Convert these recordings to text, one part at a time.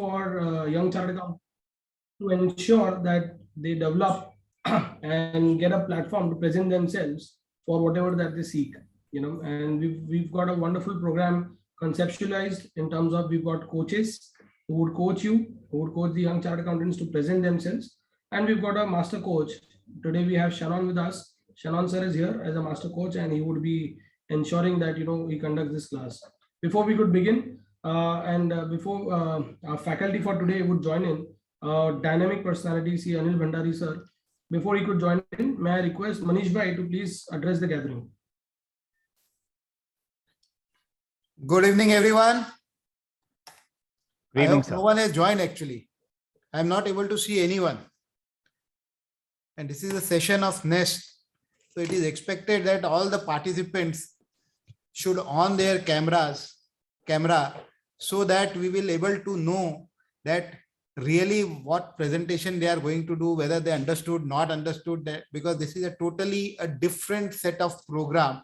for young chartered accountants to ensure that they develop and get a platform to present themselves for whatever that they seek. And we've got a wonderful program conceptualized in terms of we've got coaches who would coach you, who would coach the young chartered accountants to present themselves, and we've got a master coach. Today we have Shannon with us. Shannon sir is here as a master coach, and he would be ensuring that he conducts this class. Before we could begin, before our faculty for today would join in, dynamic personality, see Anil Bhandari sir. Before he could join in, may I request Manish Bhai to please address the gathering. Good evening, everyone. Good evening, sir. No one has joined actually. I'm not able to see anyone. And this is a session of Nest. So it is expected that all the participants should on their camera so that we will able to know that really what presentation they are going to do, whether they understood, not understood that, because this is a totally a different set of program.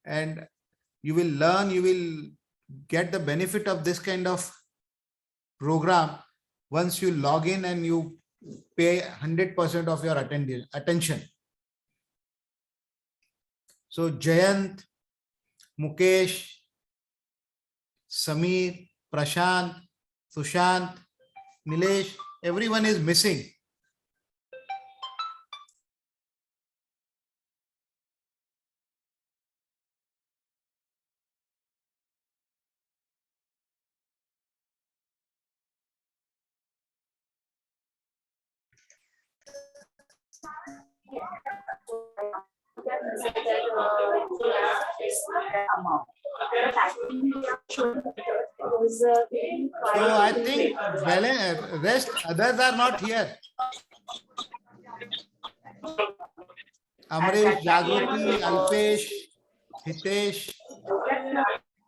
And you will learn, you will get the benefit of this kind of program once you log in and you pay 100% of your attention. So Jayant, Mukesh, Samir, Prashant, Sushant, Nilesh, everyone is missing. So I think rest others are not here. Amresh, Jagruti, Alpesh, Hitesh,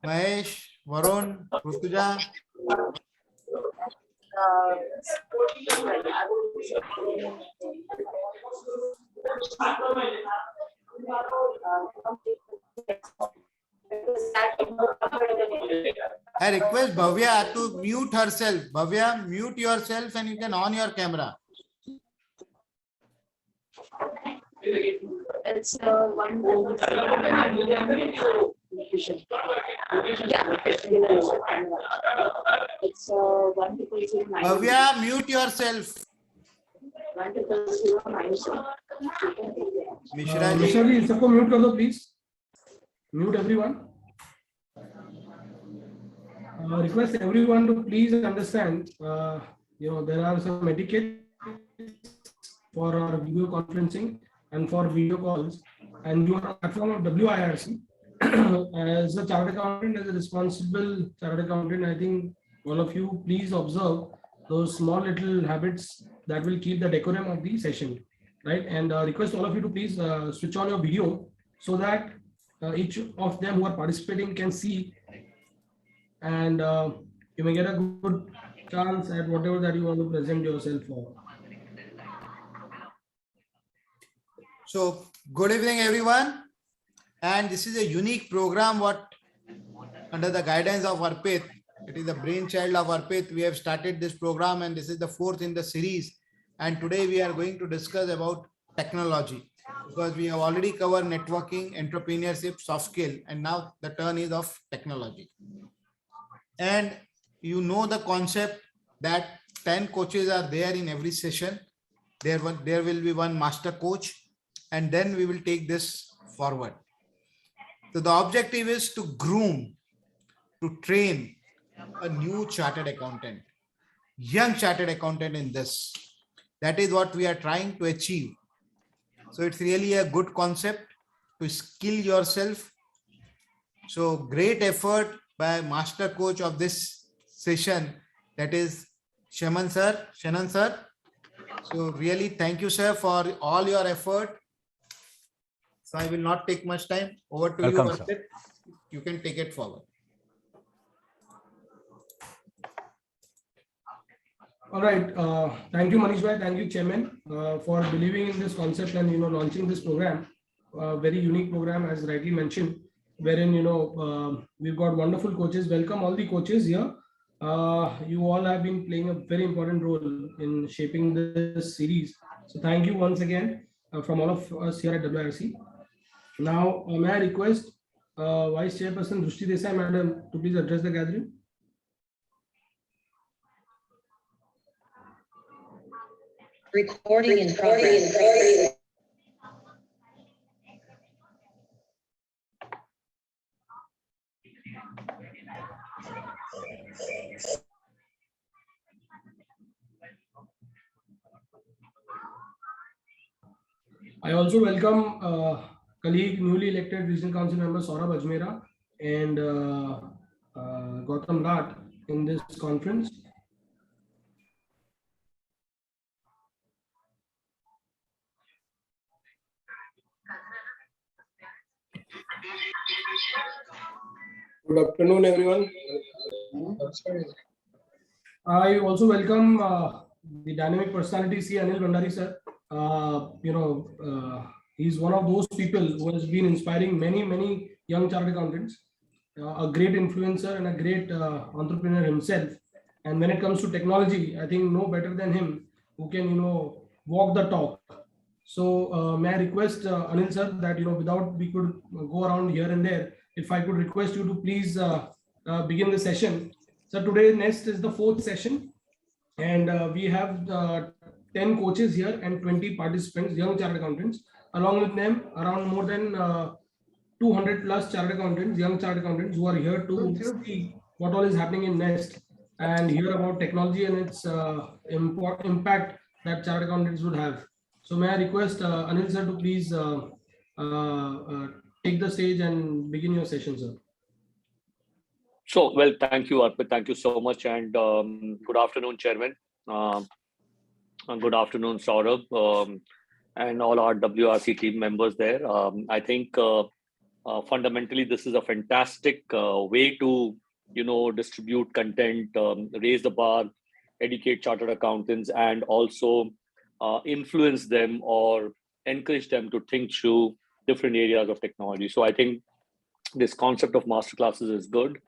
Mahesh, Varun, Rutuja. I request Bhavya to mute herself. Bhavya, mute yourself and you can on your camera. It's one. It's 100. Bhavya, mute yourself. 100. Mishra ji, sabko mute kar do, please. Mute everyone. Request everyone to please understand, there are some etiquette for our video conferencing and for video calls, and you are on a platform of WIRC. As a chartered accountant, as a responsible chartered accountant, I think all of you please observe those small little habits that will keep the decorum of the session, right? And request all of you to please switch on your video so that each of them who are participating can see, and you may get a good chance at whatever that you want to present yourself for. So good evening, everyone. And this is a unique program what under the guidance of Arpit. It is the brainchild of Arpit. We have started this program and this is the fourth in the series. And today we are going to discuss about technology, because we have already covered networking, entrepreneurship, soft skill, and now the turn is of technology. And you know the concept that 10 coaches are there in every session. There will be one master coach, and then we will take this forward. So the objective is to groom, to train a new chartered accountant, young chartered accountant in this. That is what we are trying to achieve. So it's really a good concept to skill yourself. So great effort by master coach of this session, that is Shannon sir. So really thank you, sir, for all your effort. So I will not take much time. Over to Welcome, you, sir. Arpit. You can take it forward. All right. Thank you, Manish Bhai. Thank you, Chairman, for believing in this concept and launching this program. Very unique program, as rightly mentioned. wherein we've got wonderful coaches. Welcome all the coaches here. You all have been playing a very important role in shaping this series. So thank you once again from all of us here at WRC. Now, may I request Vice Chairperson Drushti Desai, Madam, to please address the gathering. Recording in progress. I also welcome colleague newly elected Regional Council member Saurabh Ajmera and Gautam Lat in this conference. Good afternoon, everyone. I also welcome the dynamic personality, C. Anil Bhandari, sir. He's one of those people who has been inspiring many young chartered accountants, a great influencer and a great entrepreneur himself. And when it comes to technology, I think no better than him who can, walk the talk. So may I request Anil sir that, without we could go around here and there, if I could request you to please begin the session. So today next is the fourth session, and we have 10 coaches here and 20 participants, young chartered accountants. Along with them, around more than 200 plus chartered accountants, young chartered accountants who are here to see what all is happening in Nest and hear about technology and its impact that chartered accountants would have. So may I request Anil sir to please take the stage and begin your session, sir. So, well, thank you, Arpit. Thank you so much. And good afternoon, Chairman. And good afternoon, Saurabh, and all our WRC team members there. I think fundamentally, this is a fantastic way to, distribute content, raise the bar, educate chartered accountants, and also influence them or encourage them to think through different areas of technology. So I think this concept of masterclasses is good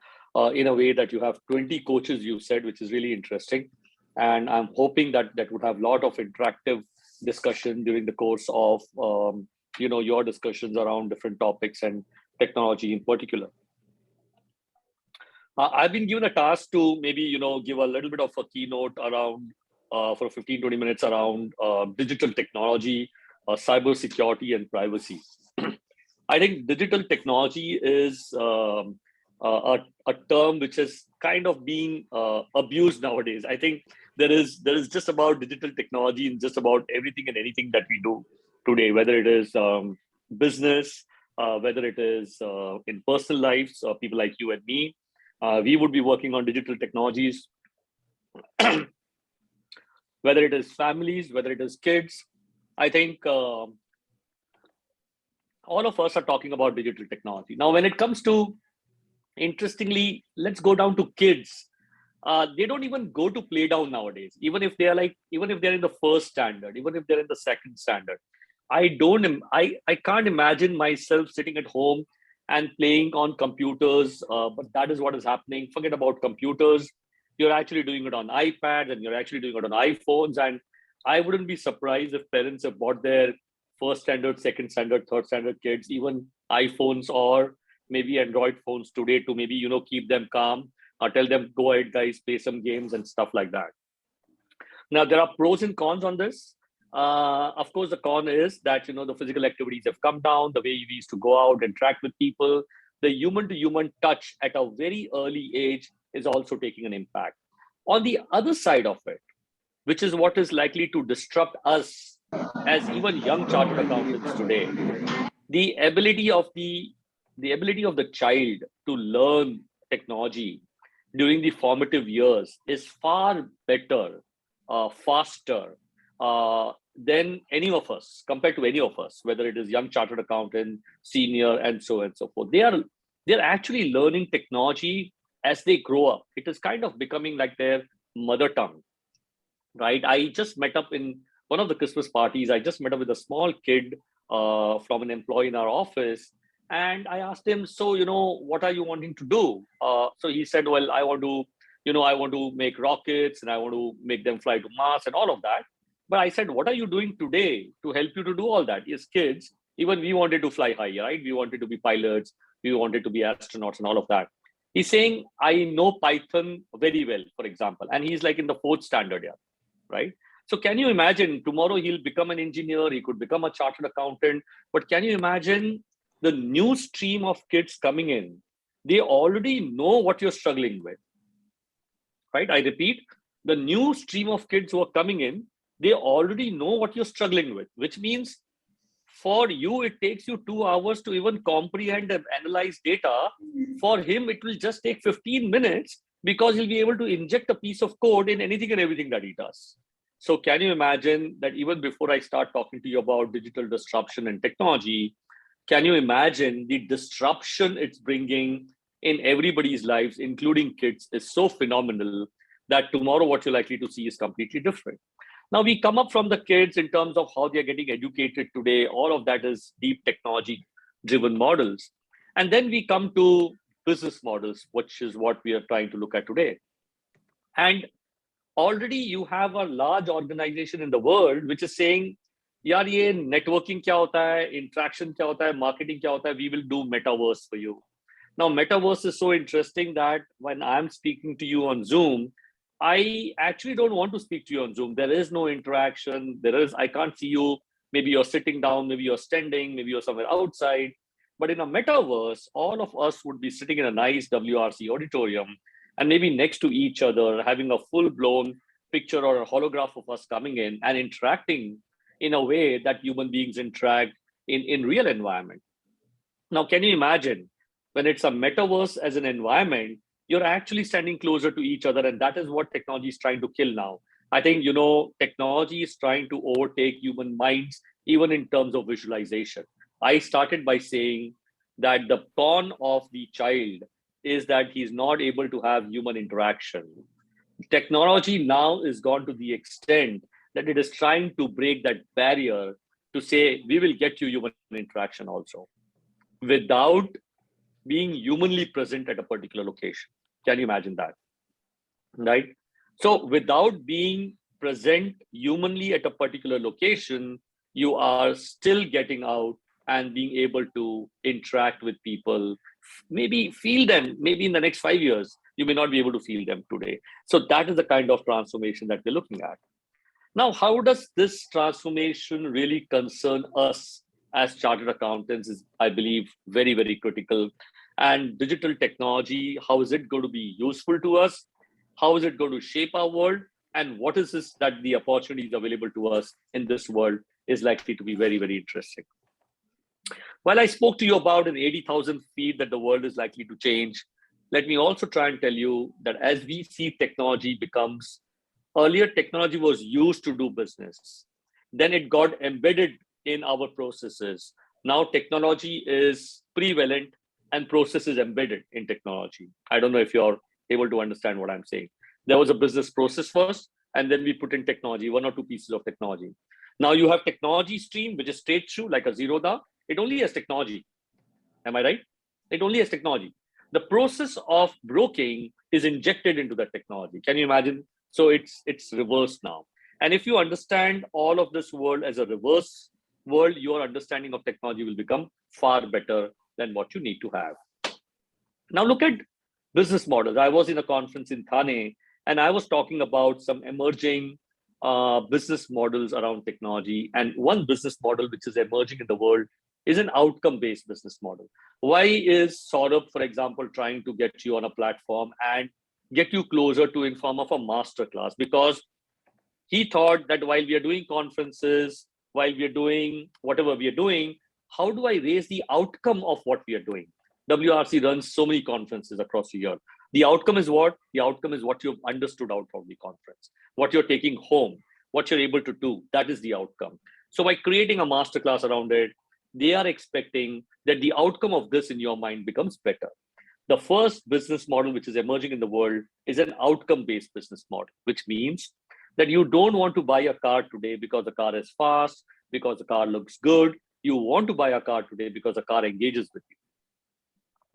in a way that you have 20 coaches, you said, which is really interesting. And I'm hoping that that would have a lot of interactive discussion during the course of, your discussions around different topics and technology in particular. I've been given a task to maybe, give a little bit of a keynote around for 15, 20 minutes around digital technology, cyber security and privacy. I think digital technology is a term which is kind of being abused nowadays. I think there is just about digital technology in just about everything and anything that we do today, whether it is business, whether it is in personal lives, people like you and me. We would be working on digital technologies, whether it is families, whether it is kids. I think all of us are talking about digital technology. Now, when it comes to, interestingly, let's go down to kids. They don't even go to play down nowadays, even if they're in the first standard, even if they're in the second standard. I can't imagine myself sitting at home and playing on computers, but that is what is happening. Forget about computers. You're actually doing it on iPads and you're actually doing it on iPhones. And I wouldn't be surprised if parents have bought their first standard, second standard, third standard kids, even iPhones or maybe Android phones today to maybe, keep them calm or tell them, go ahead, guys, play some games and stuff like that. Now, there are pros and cons on this. Of course, the con is that, the physical activities have come down, the way we used to go out, interact with people, the human to human touch at a very early age is also taking an impact. On the other side of it, which is what is likely to disrupt us as even young chartered accountants today, the ability of the child to learn technology during the formative years is far better, faster than any of us, compared to any of us, whether it is young chartered accountant, senior, and so on and so forth. They're actually learning technology as they grow up. It is kind of becoming like their mother tongue, right? I just met up in one of the Christmas parties. I just met up with a small kid from an employee in our office. And I asked him, so, what are you wanting to do? So he said, well, I want to make rockets and I want to make them fly to Mars and all of that. But I said, what are you doing today to help you to do all that? Yes, kids, even we wanted to fly high, right? We wanted to be pilots. We wanted to be astronauts and all of that. He's saying, I know Python very well, for example. And he's like in the 4th standard, yeah, right? So can you imagine tomorrow he'll become an engineer, he could become a chartered accountant, but can you imagine the new stream of kids coming in? They already know what you're struggling with, right? I repeat, the new stream of kids who are coming in, they already know what you're struggling with, which means for you, it takes you 2 hours to even comprehend and analyze data. For him, it will just take 15 minutes because he'll be able to inject a piece of code in anything and everything that he does. So can you imagine that even before I start talking to you about digital disruption and technology, can you imagine the disruption it's bringing in everybody's lives, including kids, is so phenomenal that tomorrow what you're likely to see is completely different. Now we come up from the kids in terms of how they're getting educated today. All of that is deep technology driven models. And then we come to business models, which is what we are trying to look at today. And already you have a large organization in the world which is saying, yaar ye networking kya hota hai, interaction kya hota hai, marketing kya hota hai, we will do metaverse for you. Now metaverse is so interesting that when I'm speaking to you on Zoom, I actually don't want to speak to you on Zoom. There is no interaction. I can't see you. Maybe you're sitting down, maybe you're standing, maybe you're somewhere outside. But in a metaverse, all of us would be sitting in a nice WRC auditorium and maybe next to each other, having a full-blown picture or a holograph of us coming in and interacting in a way that human beings interact in real environment. Now, can you imagine when it's a metaverse as an environment, you're actually standing closer to each other, and that is what technology is trying to kill now. I think, technology is trying to overtake human minds, even in terms of visualization. I started by saying that the con of the child is that he's not able to have human interaction. Technology now is gone to the extent that it is trying to break that barrier to say, we will get you human interaction also, without being humanly present at a particular location. Can you imagine that? Right? So without being present humanly at a particular location, you are still getting out and being able to interact with people, maybe feel them. Maybe in the next 5 years, you may not be able to feel them today. So that is the kind of transformation that we're looking at. Now, how does this transformation really concern us as chartered accountants is, I believe, very, very critical. And digital technology, how is it going to be useful to us? How is it going to shape our world? And what is this that the opportunities available to us in this world is likely to be very, very interesting. While I spoke to you about in 80,000 feet that the world is likely to change, let me also try and tell you that as we see technology becomes, earlier technology was used to do business. Then it got embedded in our processes. Now technology is prevalent and process is embedded in technology. I don't know if you're able to understand what I'm saying. There was a business process first, and then we put in technology, 1 or 2 pieces of technology. Now you have technology stream, which is straight through like a Zerodha. It only has technology. Am I right? It only has technology. The process of broking is injected into that technology. Can you imagine? So it's reversed now. And if you understand all of this world as a reverse world, your understanding of technology will become far better than what you need to have. Now look at business models. I was in a conference in Thane, and I was talking about some emerging business models around technology. And one business model which is emerging in the world is an outcome-based business model. Why is Saurabh, for example, trying to get you on a platform and get you closer to in form of a masterclass? Because he thought that while we are doing conferences, while we are doing whatever we are doing, how do I raise the outcome of what we are doing? WRC runs so many conferences across the year. The outcome is what? The outcome is what you've understood out of the conference, what you're taking home, what you're able to do. That is the outcome. So by creating a masterclass around it, they are expecting that the outcome of this in your mind becomes better. The first business model which is emerging in the world is an outcome-based business model, which means that you don't want to buy a car today because the car is fast, because the car looks good. You want to buy a car today because the car engages with you.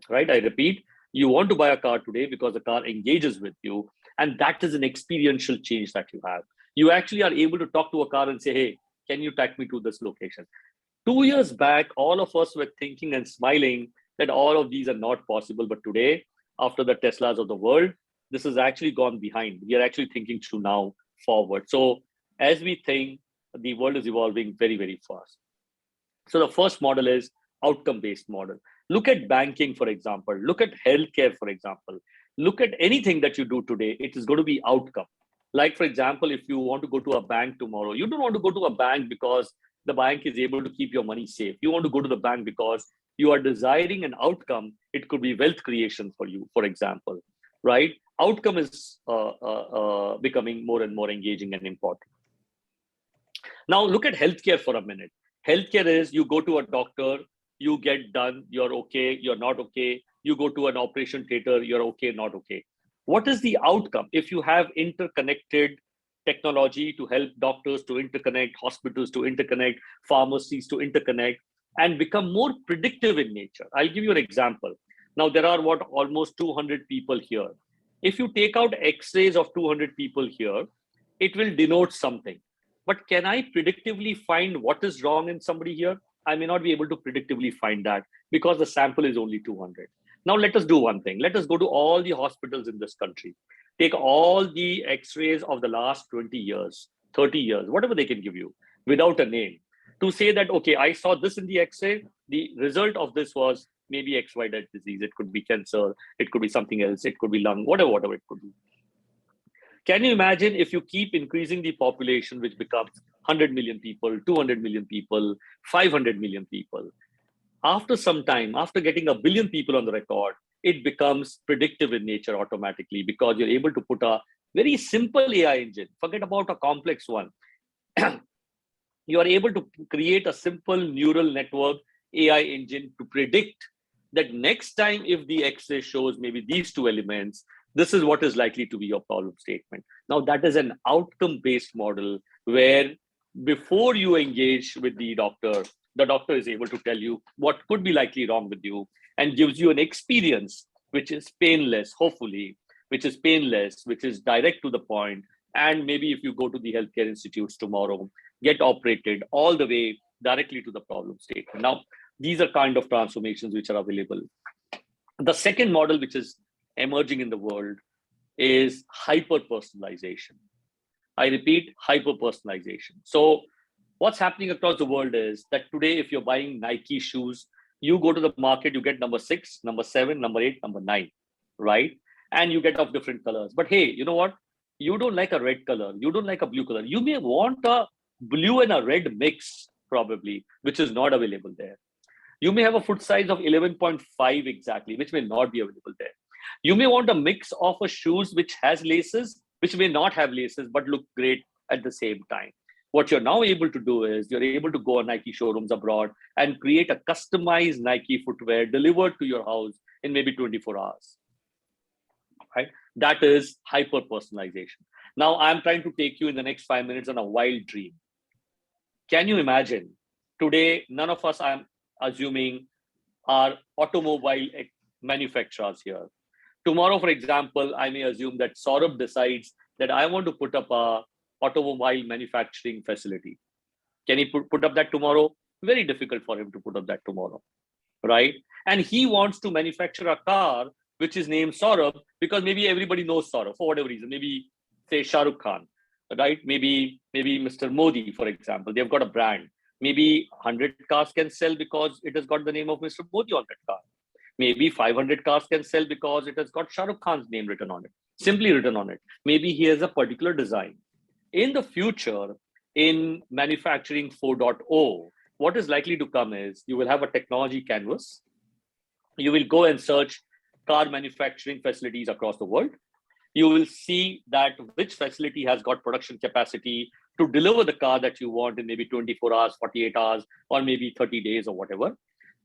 right? I repeat, you want to buy a car today because the car engages with you. And that is an experiential change that you have. You actually are able to talk to a car and say, hey, can you take me to this location? 2 years back, all of us were thinking and smiling that all of these are not possible. But today, after the Teslas of the world, this has actually gone behind. We are actually thinking through now forward. So as we think, the world is evolving very, very fast. So the first model is outcome-based model. Look at banking, for example. Look at healthcare, for example. Look at anything that you do today, it is going to be outcome. Like, for example, if you want to go to a bank tomorrow, you don't want to go to a bank because the bank is able to keep your money safe. You want to go to the bank because you are desiring an outcome. It could be wealth creation for you, for example, right? Outcome is becoming more and more engaging and important. Now, look at healthcare for a minute. Healthcare is you go to a doctor, you get done, you're okay, you're not okay. You go to an operation theater, you're okay, not okay. What is the outcome? If you have interconnected technology to help doctors to interconnect, hospitals to interconnect, pharmacies to interconnect, and become more predictive in nature. I'll give you an example. Now, there are almost 200 people here. If you take out X-rays of 200 people here, it will denote something. But can I predictively find what is wrong in somebody here? I may not be able to predictively find that because the sample is only 200. Now, let us do one thing. Let us go to all the hospitals in this country. Take all the X-rays of the last 20 years, 30 years, whatever they can give you, without a name, to say that, okay, I saw this in the X-ray. The result of this was maybe XY disease. It could be cancer. It could be something else. It could be lung, whatever it could be. Can you imagine if you keep increasing the population, which becomes 100 million people, 200 million people, 500 million people? After some time, after getting 1 billion people on the record, it becomes predictive in nature automatically because you're able to put a very simple AI engine. Forget about a complex one. You are able to create a simple neural network AI engine to predict that next time if the X-ray shows maybe these two elements, this is what is likely to be your problem statement. Now, that is an outcome-based model where before you engage with the doctor is able to tell you what could be likely wrong with you and gives you an experience which is painless, hopefully, which is painless, which is direct to the point. And maybe if you go to the healthcare institutes tomorrow, get operated all the way directly to the problem statement. Now, these are kind of transformations which are available. The second model, which is emerging in the world, is hyper-personalization. I repeat, hyper-personalization. So what's happening across the world is that today, if you're buying Nike shoes, you go to the market, you get number 6, number 7, number 8, number 9, right? And you get of different colors. But hey, you know what? You don't like a red color. You don't like a blue color. You may want a blue and a red mix, probably, which is not available there. You may have a foot size of 11.5 exactly, which may not be available there. You may want a mix of a shoes which has laces, which may not have laces, but look great at the same time. What you're now able to do is you're able to go on Nike showrooms abroad and create a customized Nike footwear delivered to your house in maybe 24 hours, right? That is hyper-personalization. Now, I'm trying to take you in the next 5 minutes on a wild dream. Can you imagine today, none of us, I'm assuming, are automobile manufacturers here. Tomorrow, for example, I may assume that Saurabh decides that I want to put up a automobile manufacturing facility. Can he put up that tomorrow? Very difficult for him to put up that tomorrow, right? And he wants to manufacture a car which is named Saurabh because maybe everybody knows Saurabh for whatever reason. Maybe say Shah Rukh Khan, right? Maybe Mr. Modi, for example. They've got a brand. Maybe 100 cars can sell because it has got the name of Mr. Modi on that car. Maybe 500 cars can sell because it has got Shah Rukh Khan's name written on it, simply written on it. Maybe he has a particular design. In the future, in manufacturing 4.0, what is likely to come is you will have a technology canvas. You will go and search car manufacturing facilities across the world. You will see that which facility has got production capacity to deliver the car that you want in maybe 24 hours, 48 hours, or maybe 30 days or whatever.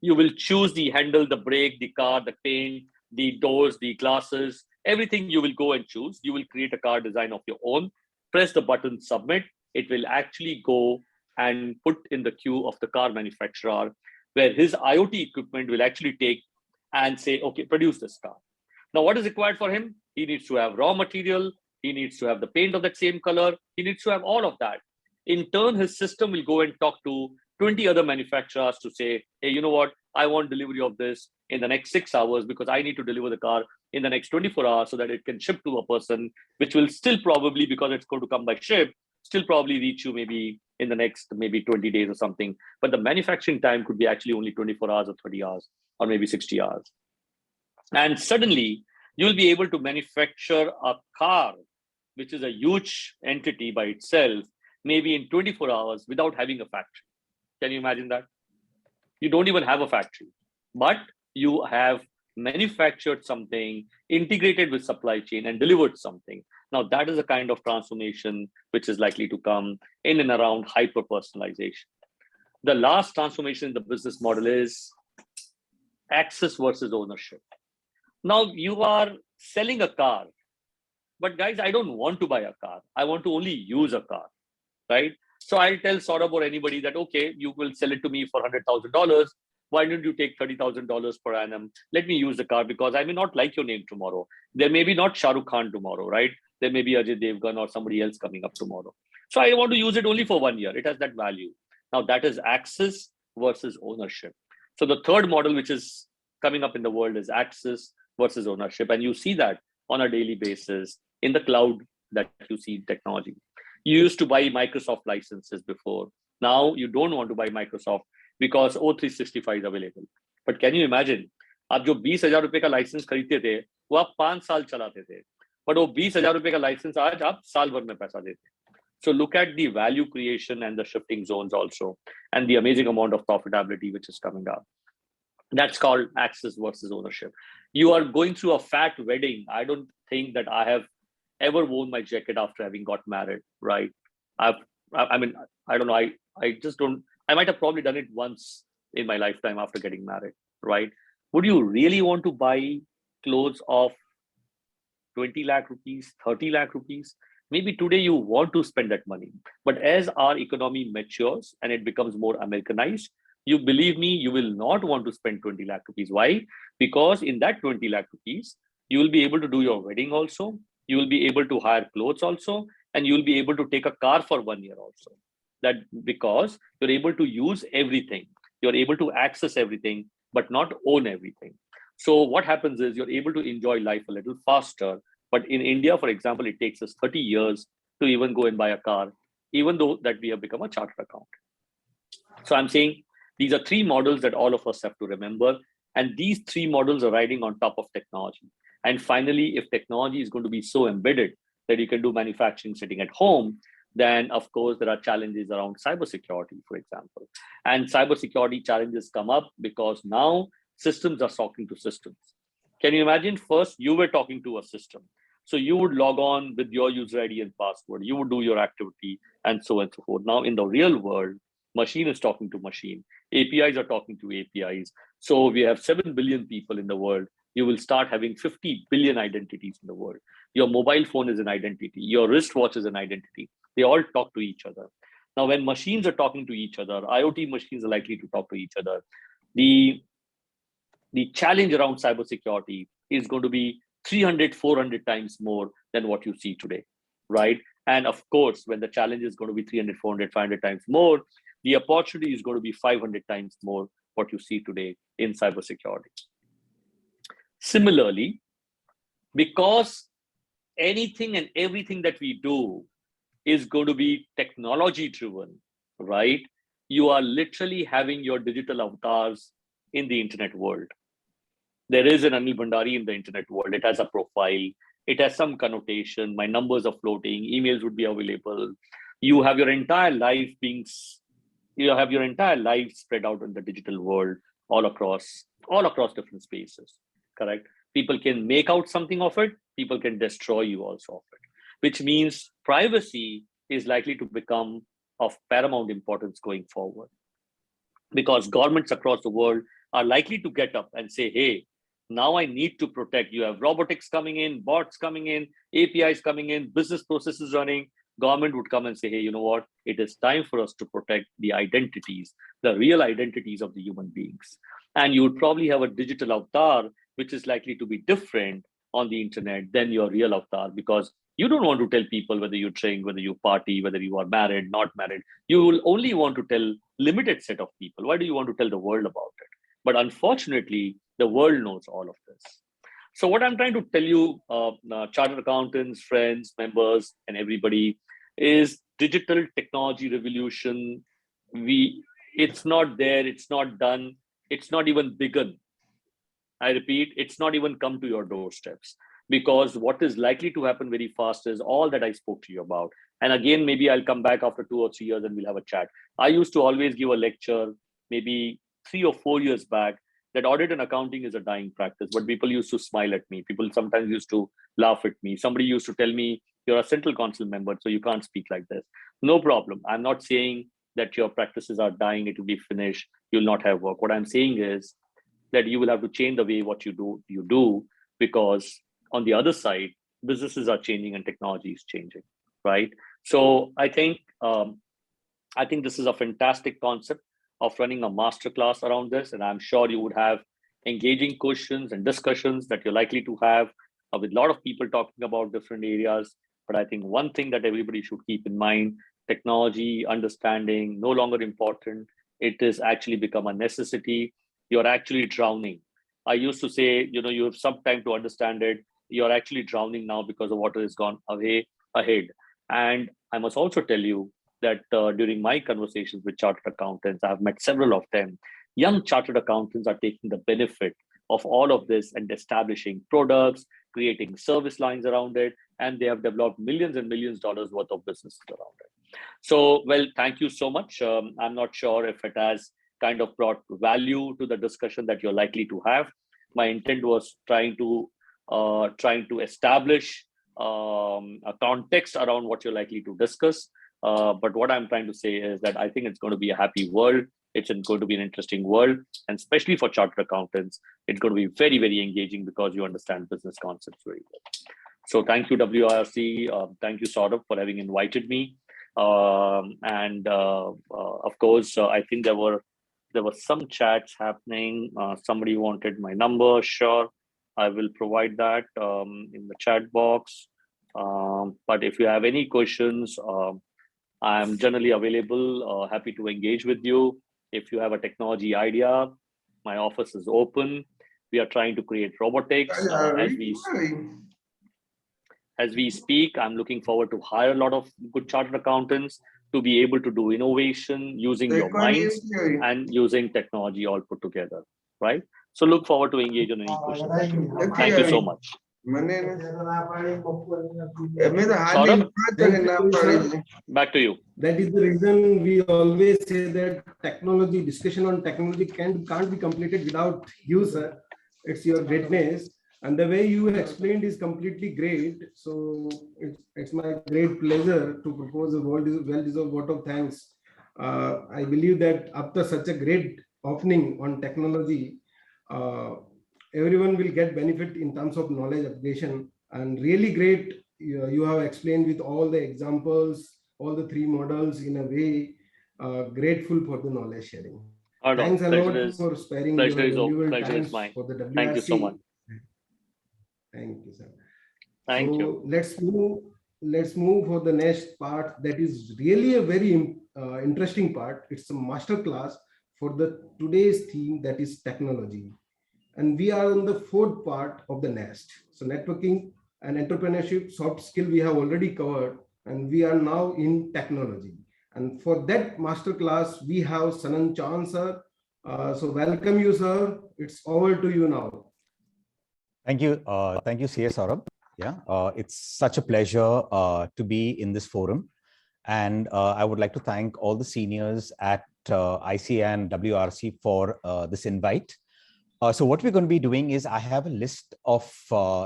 You will choose the handle, the brake, the car, the paint, the doors, the glasses, everything you will go and choose. You will create a car design of your own, press the button, submit. It will actually go and put in the queue of the car manufacturer, where his IoT equipment will actually take and say, okay, produce this car. Now, what is required for him? He needs to have raw material. He needs to have the paint of that same color. He needs to have all of that. In turn, his system will go and talk to 20 other manufacturers to say, hey, you know what? I want delivery of this in the next 6 hours because I need to deliver the car in the next 24 hours so that it can ship to a person, which will still probably, because it's going to come by ship, still probably reach you maybe in the next maybe 20 days or something. But the manufacturing time could be actually only 24 hours or 30 hours or maybe 60 hours. And suddenly you'll be able to manufacture a car, which is a huge entity by itself, maybe in 24 hours without having a factory. Can you imagine that? You don't even have a factory, but you have manufactured something, integrated with supply chain and delivered something. Now that is a kind of transformation which is likely to come in and around hyper-personalization. The last transformation in the business model is access versus ownership. Now you are selling a car, but guys, I don't want to buy a car. I want to only use a car, right? So I'll tell Saurabh or anybody that, okay, you will sell it to me for $100,000. Why don't you take $30,000 per annum? Let me use the car because I may not like your name tomorrow. There may be not Shah Rukh Khan tomorrow, right? There may be Ajay Devgan or somebody else coming up tomorrow. So I want to use it only for 1 year. It has that value. Now that is access versus ownership. So the third model which is coming up in the world is access versus ownership. And you see that on a daily basis in the cloud that you see technology. You used to buy Microsoft licenses before. Now you don't want to buy Microsoft because O365 is available. But can you imagine, आप जो 20,000 रुपए का licence खरीदते थे वो आप 5 साल चलाते थे, but वो 20,000 रुपए का लाइसेंस आज आप साल भर में पैसा देते. So look at the value creation and the shifting zones also, and the amazing amount of profitability which is coming up. That's called access versus ownership. You are going through a fat wedding. I don't think that I have ever worn my jacket after having got married, right? I mean, I don't know. I just don't. I might have probably done it once in my lifetime after getting married, right? Would you really want to buy clothes of 20 lakh rupees, 30 lakh rupees? Maybe today you want to spend that money, but as our economy matures and it becomes more Americanized, you believe me, you will not want to spend 20 lakh rupees. Why? Because in that 20 lakh rupees, you will be able to do your wedding also. You will be able to hire clothes also, and you will be able to take a car for 1 year also. That because you're able to use everything, you're able to access everything, but not own everything. So what happens is you're able to enjoy life a little faster. But in India, for example, it takes us 30 years to even go and buy a car, even though that we have become a chartered accountant. So I'm saying these are three models that all of us have to remember. And these three models are riding on top of technology. And finally, if technology is going to be so embedded that you can do manufacturing sitting at home, then of course there are challenges around cybersecurity, for example. And cybersecurity challenges come up because now systems are talking to systems. Can you imagine? First, you were talking to a system. So you would log on with your user ID and password. You would do your activity and so on and so forth. Now in the real world, machine is talking to machine. APIs are talking to APIs. So we have 7 billion people in the world. You will start having 50 billion identities in the world. Your mobile phone is an identity. Your wristwatch is an identity. They all talk to each other. Now, when machines are talking to each other, IoT machines are likely to talk to each other. The challenge around cybersecurity is going to be 300, 400 times more than what you see today, right? And of course, when the challenge is going to be 300, 400, 500 times more, the opportunity is going to be 500 times more what you see today in cybersecurity. Similarly, because anything and everything that we do is going to be technology driven, right? You are literally having your digital avatars in the internet world. There is an Anil Bhandari in the internet world. It has a profile. It has some connotation. My numbers are floating. Emails would be available. You have your entire life spread out in the digital world all across different spaces, correct? People can make out something of it. People can destroy you also of it, which means privacy is likely to become of paramount importance going forward, because governments across the world are likely to get up and say, hey, now I need to protect. You have robotics coming in, bots coming in, APIs coming in, business processes running. Government would come and say, hey, you know what? It is time for us to protect the identities, the real identities of the human beings. And you would probably have a digital avatar, which is likely to be different on the internet than your real avatar, because you don't want to tell people whether you drink, whether you party, whether you are married, not married. You will only want to tell limited set of people. Why do you want to tell the world about it? But unfortunately, the world knows all of this. So what I'm trying to tell you, chartered accountants, friends, members, and everybody, is digital technology revolution. It's not there, it's not done, it's not even begun. I repeat, it's not even come to your doorsteps, because what is likely to happen very fast is all that I spoke to you about. And again, maybe I'll come back after 2 or 3 years and we'll have a chat. I used to always give a lecture, maybe 3 or 4 years back, that audit and accounting is a dying practice. But people used to smile at me. People sometimes used to laugh at me. Somebody used to tell me, you're a central council member, so you can't speak like this. No problem. I'm not saying that your practices are dying, it will be finished, you'll not have work. What I'm saying is that you will have to change the way what you do, because on the other side, businesses are changing and technology is changing, right? So I think this is a fantastic concept of running a masterclass around this, and I'm sure you would have engaging questions and discussions that you're likely to have with a lot of people talking about different areas. But I think one thing that everybody should keep in mind: technology understanding no longer important. It has actually become a necessity. You're actually drowning. I used to say, you have some time to understand it. You're actually drowning now because the water has gone away ahead. And I must also tell you that during my conversations with chartered accountants, I've met several of them. Young chartered accountants are taking the benefit of all of this and establishing products, creating service lines around it, and they have developed millions and millions of dollars worth of businesses around it. So, well, thank you so much. I'm not sure if it has kind of brought value to the discussion that you're likely to have. My intent was trying to establish a context around what you're likely to discuss. But what I'm trying to say is that I think it's going to be a happy world. It's going to be an interesting world, and especially for chartered accountants, it's going to be very, very engaging because you understand business concepts very well. So thank you, WRC. Thank you, Saurabh, for having invited me. Of course, I think there were some chats happening. Somebody wanted my number. Sure, I will provide that in the chat box. But if you have any questions, I'm generally available, happy to engage with you. If you have a technology idea, my office is open. We are trying to create robotics as we speak. I'm looking forward to hire a lot of good chartered accountants to be able to do innovation using your minds and using technology all put together, right? So look forward to engage on any questions. Thank you so much. Saurabh, back to you. That is the reason we always say that discussion on technology can't be completed without you, sir. It's your greatness. And the way you explained is completely great. So it's my great pleasure to propose a well-deserved vote of thanks. I believe that after such a great opening on technology, everyone will get benefit in terms of knowledge upgradation. And really great, you have explained with all the examples, all the 3 models in a way. Grateful for the knowledge sharing. Thanks a lot for sparing your valuable time for the WRC. Thank you so much. Thank you, sir. Thank you. Let's move for the next part. That is really a very interesting part. It's a master class for today's theme, that is technology. And we are on the 4th part of the nest. So networking and entrepreneurship, soft skill we have already covered, and we are now in technology. And for that master class, we have Sanand Chan, sir. So welcome you, sir. It's over to you now. Thank you. Thank you, CS Saurabh. Yeah, it's such a pleasure to be in this forum. And I would like to thank all the seniors at ICAI and WRC for this invite. So what we're going to be doing is I have a list of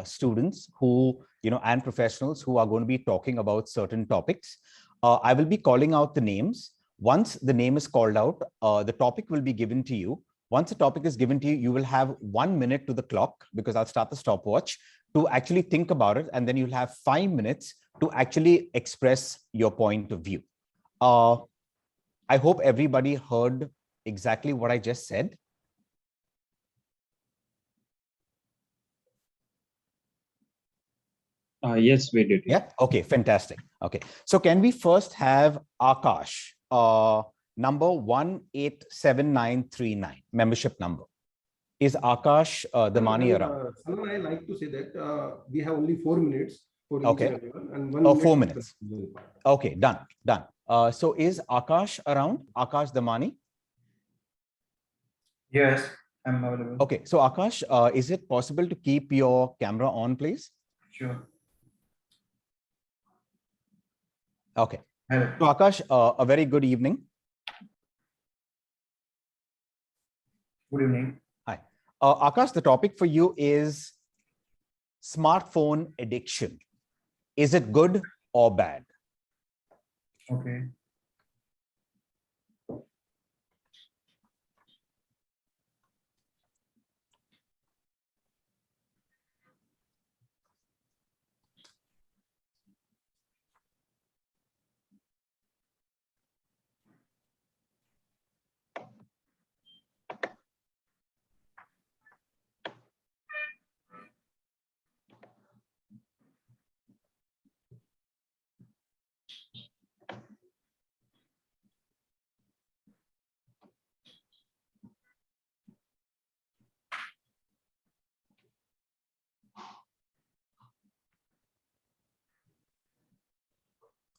students who, and professionals who are going to be talking about certain topics. I will be calling out the names. Once the name is called out, the topic will be given to you. Once the topic is given to you, you will have 1 minute to the clock, because I'll start the stopwatch, to actually think about it. And then you'll have 5 minutes to actually express your point of view. I hope everybody heard exactly what I just said. Yes, we did. Yeah. Okay. Fantastic. Okay. So can we first have Akash, number 187939, membership number. Is Akash Damani around? Salman, I like to say that we have only 4 minutes for each Okay. and everyone, and 1 Oh, minute 4 for the minutes. conclusion part. Okay. Done. Done. So is Akash around? Akash Damani? Yes, I'm available. Okay. So Akash, is it possible to keep your camera on, please? Sure. Okay. Hello. So Akash, a very good evening. Good evening. Hi. Akash, the topic for you is smartphone addiction. Is it good or bad? Okay.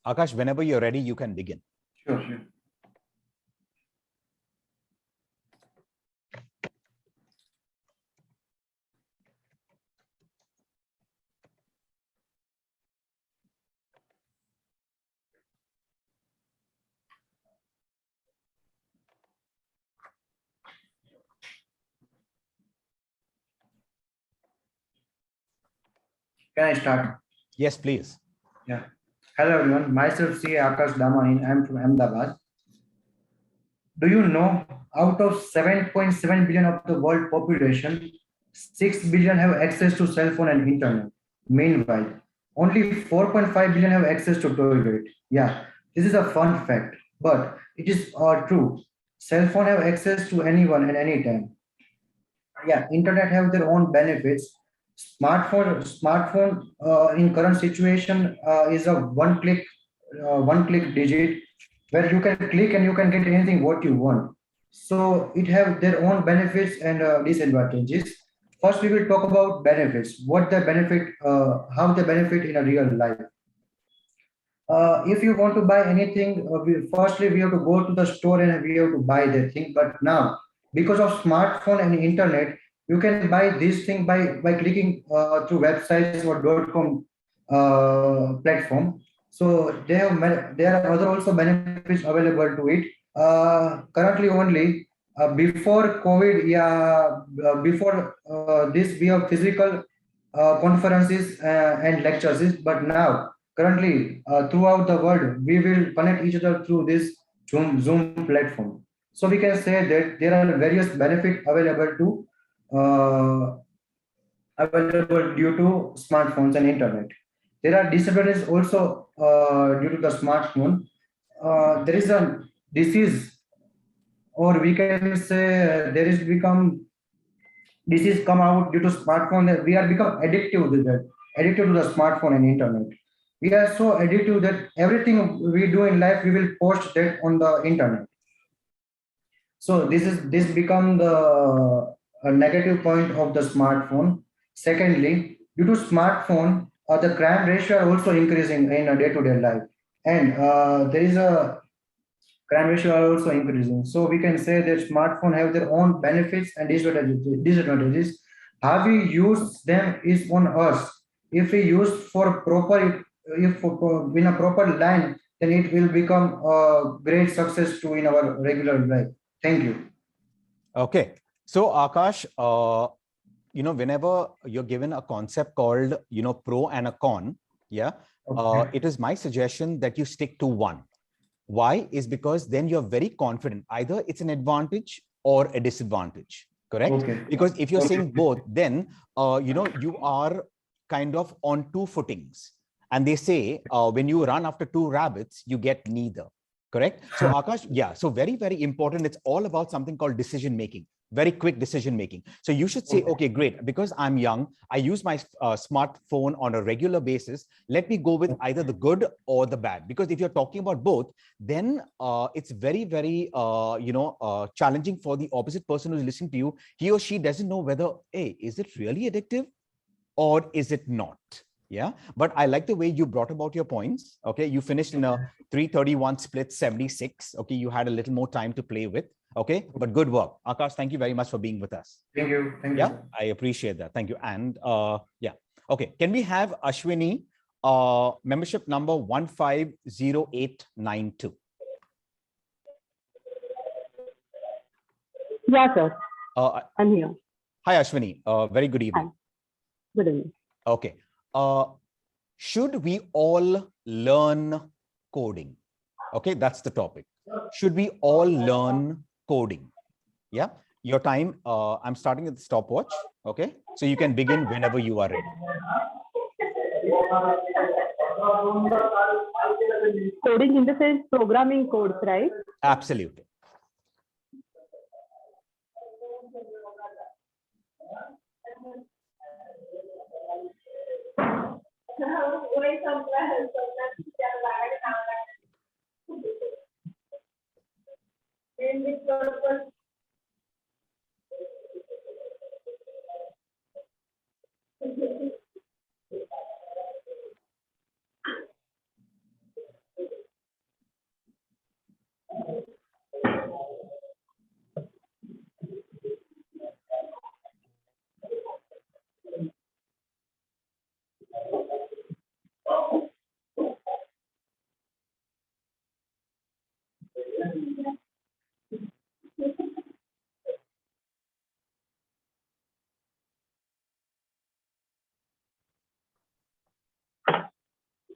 Akash, whenever you're ready, you can begin. Sure, sure. Can I start? Yes, please. Yeah. Hello, everyone. Myself, C. Akash Damani. I'm from Ahmedabad. Do you know out of 7.7 billion of the world population, 6 billion have access to cell phone and internet? Meanwhile, only 4.5 billion have access to toilet. Yeah, this is a fun fact, but it is true. Cell phone have access to anyone at any time. Yeah, internet have their own benefits. Smartphone in current situation is a one click digit where you can click and you can get anything what you want. So it have their own benefits and disadvantages. First, we will talk about benefits. What the benefit, how the benefit in a real life. If you want to buy anything, firstly we have to go to the store and we have to buy that thing. But now, because of smartphone and internet, you can buy this thing by clicking through websites or .com platform. So there are other also benefits available to it. Currently only before COVID, before this we have physical conferences and lectures, but now currently throughout the world we will connect each other through this Zoom platform. So we can say that there are various benefits available due to smartphones and internet. There are disadvantages also due to the smartphone. There is a disease, or we can say there is become disease come out due to smartphone. That we are become addicted to the smartphone and internet. We are so addictive that everything we do in life we will post that on the internet. So this become the a negative point of the smartphone. Secondly, due to smartphone, the crime ratio are also increasing in a day-to-day life, and there is a crime ratio are also increasing. So we can say that smartphone have their own benefits and disadvantages. How we use them is on us. If we use for proper, if in a proper line, then it will become a great success to in our regular life. Thank you. Okay. So Akash, whenever you're given a concept called, pro and a con, yeah, Okay. it is my suggestion that you stick to one. Why? Is because then you're very confident. Either it's an advantage or a disadvantage, correct? Okay. Because if you're Okay. saying both, then, you are kind of on two footings. And they say when you run after two rabbits, you get neither. correct? So Akash, yeah, so very, very important. It's all about something called decision making, very quick decision making. So you should say, okay, great, because I'm young, I use my smartphone on a regular basis. Let me go with either the good or the bad, because if you're talking about both, then it's very, very, challenging for the opposite person who's listening to you. He or she doesn't know whether, hey, is it really addictive or is it not? Yeah, but I like the way you brought about your points. Okay, you finished in a 331 split 76. Okay, you had a little more time to play with. Okay, but good work. Akash, thank you very much for being with us. Thank you. Thank you. Yeah, I appreciate that. Thank you. And yeah, okay, can we have Ashwini, membership number 150892? Yeah, sir. I'm here. Hi, Ashwini. Very good evening. Hi. Good evening. Okay. Should we all learn coding? Okay, that's the topic. Should we all learn coding? Yeah, your time. I'm starting at the stopwatch. Okay, so you can begin whenever you are ready. Coding in the sense programming codes, right? Absolutely.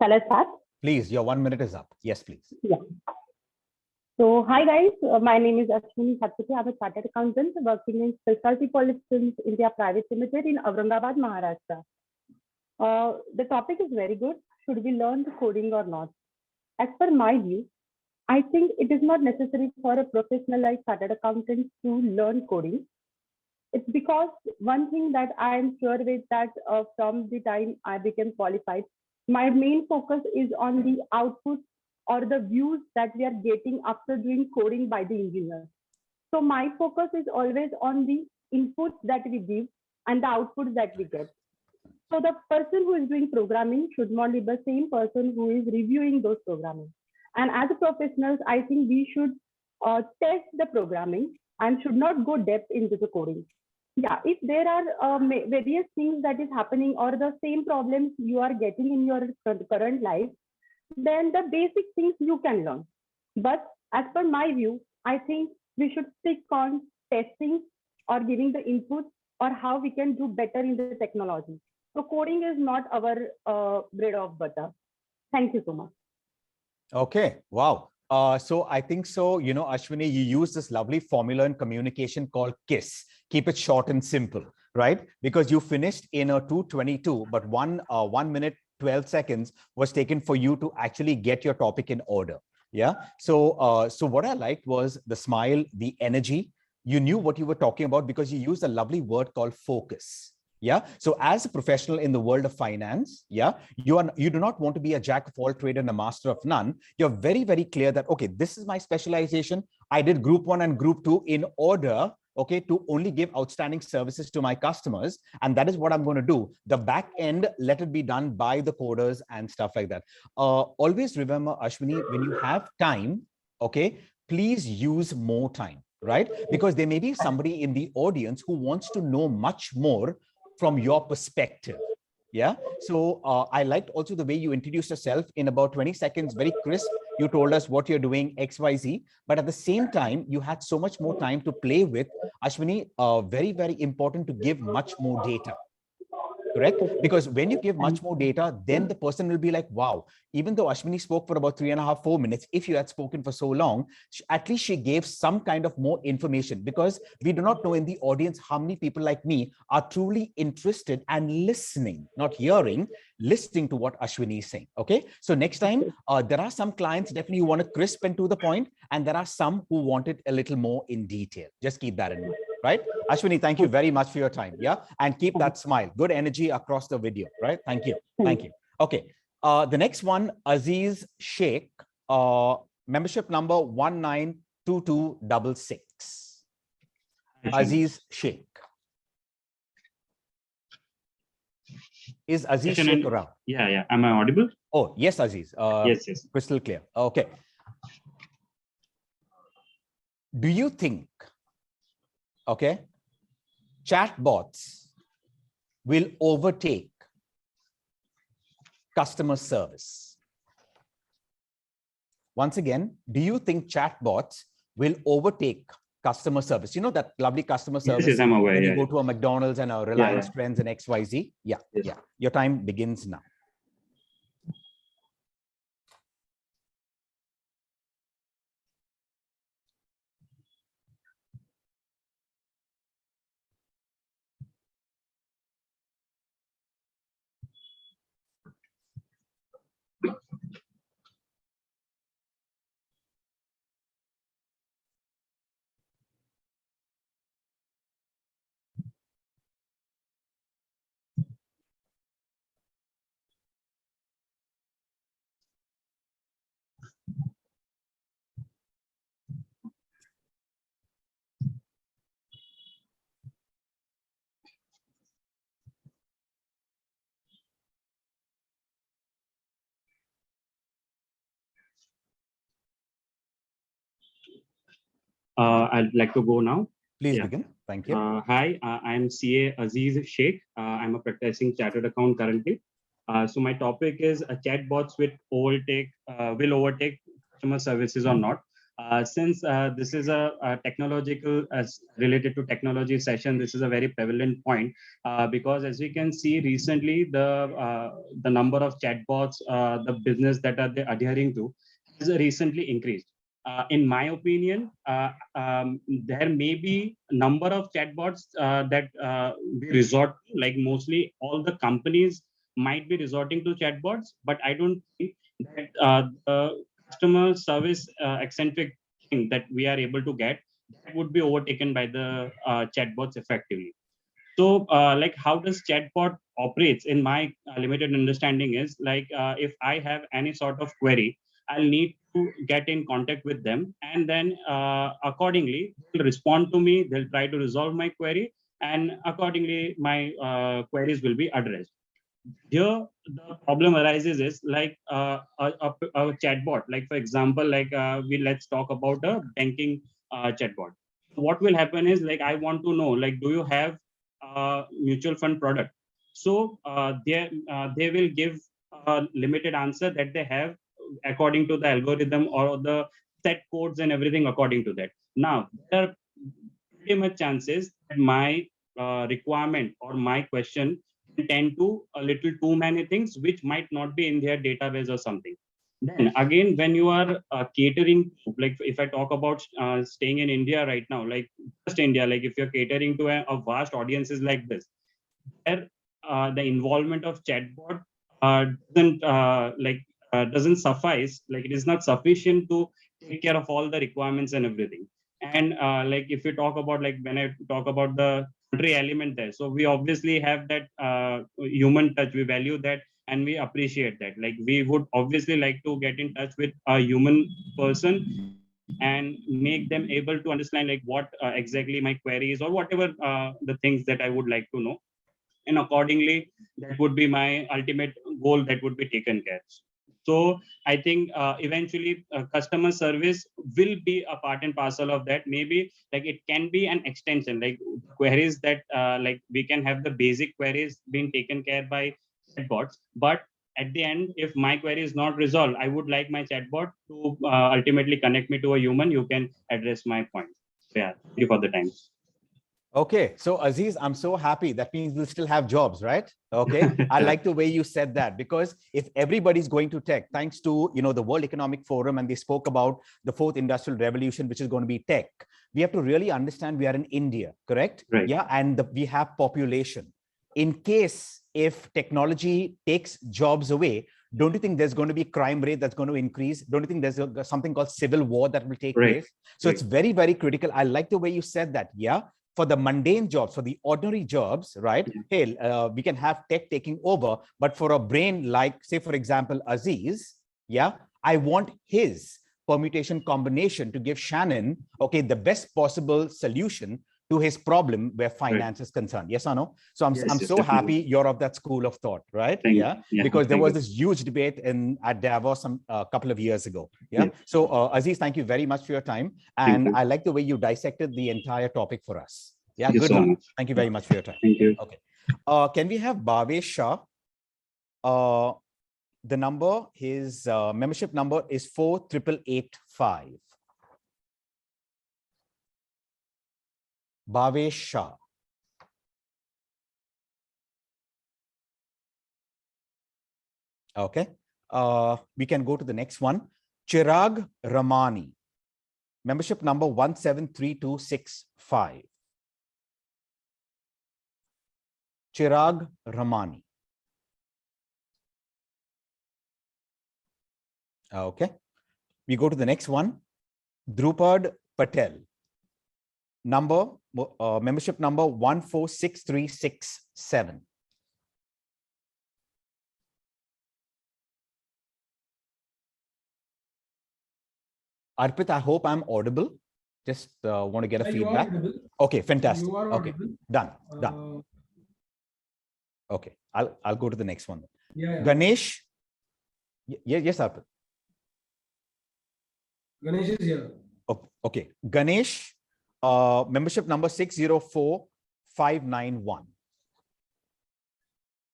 Shall I start? Please, your 1 minute is up. Yes, please. Yeah. So, hi guys, my name is Ashwini Satpathy. I'm a chartered accountant working in Specialty Polymers India Private Limited in Aurangabad, Maharashtra. The topic is very good. Should we learn coding or not? As per my view, I think it is not necessary for a professionalized chartered accountant to learn coding. It's because one thing that I am sure with that from the time I became qualified, my main focus is on the output or the views that we are getting after doing coding by the engineer. So my focus is always on the inputs that we give and the outputs that we get. So the person who is doing programming should not be the same person who is reviewing those programming. And as a professionals, I think we should test the programming and should not go depth into the coding. Yeah, if there are various things that is happening or the same problems you are getting in your current life, then the basic things you can learn. But as per my view, I think we should stick on testing or giving the inputs or how we can do better in the technology. So coding is not our bread of butter. Thank you so much. Okay, wow. So I think so, Ashwini, you use this lovely formula in communication called KISS. Keep it short and simple, right? Because you finished in a 2:22, but 1 minute, 12 seconds was taken for you to actually get your topic in order. Yeah. So, so what I liked was the smile, the energy. You knew what you were talking about because you used a lovely word called focus. Yeah. So as a professional in the world of finance, yeah, you do not want to be a jack of all trade and a master of none. You're very, very clear that, okay, this is my specialization. I did group 1 and group 2 in order, okay, to only give outstanding services to my customers. And that is what I'm going to do. The back end, let it be done by the coders and stuff like that. Always remember, Ashwini, when you have time, okay, please use more time, right? Because there may be somebody in the audience who wants to know much more from your perspective. Yeah. So I liked also the way you introduced yourself in about 20 seconds, very crisp. You told us what you're doing, XYZ, but at the same time, you had so much more time to play with. Ashwini, very, very important to give much more data. correct? Because when you give much more data, then the person will be like, wow, even though Ashwini spoke for about 3.5, 4 minutes, if you had spoken for so long, at least she gave some kind of more information, because we do not know in the audience how many people like me are truly interested and listening, not hearing, listening to what Ashwini is saying. Okay. So next time, there are some clients definitely who want to crisp and to the point, and there are some who want it a little more in detail. Just keep that in mind. Right? Ashwini, thank you very much for your time. Yeah. And keep that smile, good energy across the video. Right? Thank you. Thank you. Okay. The next one, Aziz Sheikh, membership number 192266. Aziz Sheikh. Is Aziz Sheikh around? Yeah. Am I audible? Oh, yes, Aziz. Yes. Crystal clear. Okay. Do you think, okay, chatbots will overtake customer service? Once again, do you think chatbots will overtake customer service? You know, that lovely customer service. Yes, I'm aware. When you go to a McDonald's and a Reliance Trends and XYZ. Yeah. Your time begins now. I'd like to go now. Please begin. Thank you. Hi, I'm CA Aziz Sheikh. I'm a practicing chartered accountant currently. So my topic is chatbots will overtake customer services or not. Since this is a technological related to technology session, this is a very prevalent point because as we can see recently, the number of chatbots, the business that are they adhering to has recently increased. In my opinion, there may be a number of chatbots that we resort to, like mostly all the companies might be resorting to chatbots, but I don't think that the customer service eccentric thing that we are able to get that would be overtaken by the chatbots effectively. So like how does chatbot operates in my limited understanding is like if I have any sort of query, I'll need to get in contact with them, and then accordingly they'll respond to me, they'll try to resolve my query, and accordingly my queries will be addressed. Here the problem arises is like a chatbot, like for example, like let's talk about a banking chatbot. What will happen is like I want to know, like, do you have a mutual fund product? So they will give a limited answer that they have according to the algorithm or the set codes and everything according to that. Now there are pretty much chances that my requirement or my question tend to a little too many things which might not be in their database or something. Then again, when you are catering, like if I talk about staying in India right now, like just India, like if you're catering to a vast audiences like this, there the involvement of chatbot doesn't suffice. Like it is not sufficient to take care of all the requirements and everything. And like if you talk about, like when I talk about the country element there, so we obviously have that human touch, we value that and we appreciate that. Like we would obviously like to get in touch with a human person and make them able to understand like what exactly my queries or whatever the things that I would like to know, and accordingly that would be my ultimate goal that would be taken care. So I think eventually customer service will be a part and parcel of that. Maybe like it can be an extension, like queries that like we can have the basic queries being taken care by chatbots. But at the end, if my query is not resolved, I would like my chatbot to ultimately connect me to a human who can address my point. So yeah, thank you for the time. Okay, so Aziz, I'm so happy. That means we'll still have jobs, right? Okay, I like the way you said that, because if everybody's going to tech, thanks to the World Economic Forum, and they spoke about the fourth industrial revolution, which is going to be tech. We have to really understand we are in India, correct? Right. Yeah, and we have population. In case if technology takes jobs away, don't you think there's going to be crime rate that's going to increase? Don't you think there's something called civil war that will take Right. place? So it's very, very critical. I like the way you said that. Yeah. For the mundane jobs, for the ordinary jobs, right? Hey, we can have tech taking over, but for a brain like, say, for example, Aziz, yeah, I want his permutation combination to give Shannon, okay, the best possible solution to his problem where finance is concerned. Yes or no? So I'm Yes, so definitely. happy you're of that school of thought, right? Because there was this huge debate at Davos a couple of years ago. Yeah. So Aziz, thank you very much for your time. And I like the way you dissected the entire topic for us. Yeah, Thank you good so luck. much. Thank you very much for your time. Thank you. Okay. Can we have Bhavesh Shah? The number, his membership number is 48885. Bhavesh Shah. Okay. We can go to the next one. Chirag Ramani. Membership number 173265. Chirag Ramani. Okay. We go to the next one. Drupad Patel. Membership number 146367. Arpit, I hope I'm audible. Just want to get a feedback. Okay, fantastic. Okay, done. Okay, I'll go to the next one. Ganesh. Yes, Arpit. Ganesh is here. Okay, Ganesh, membership number 604591.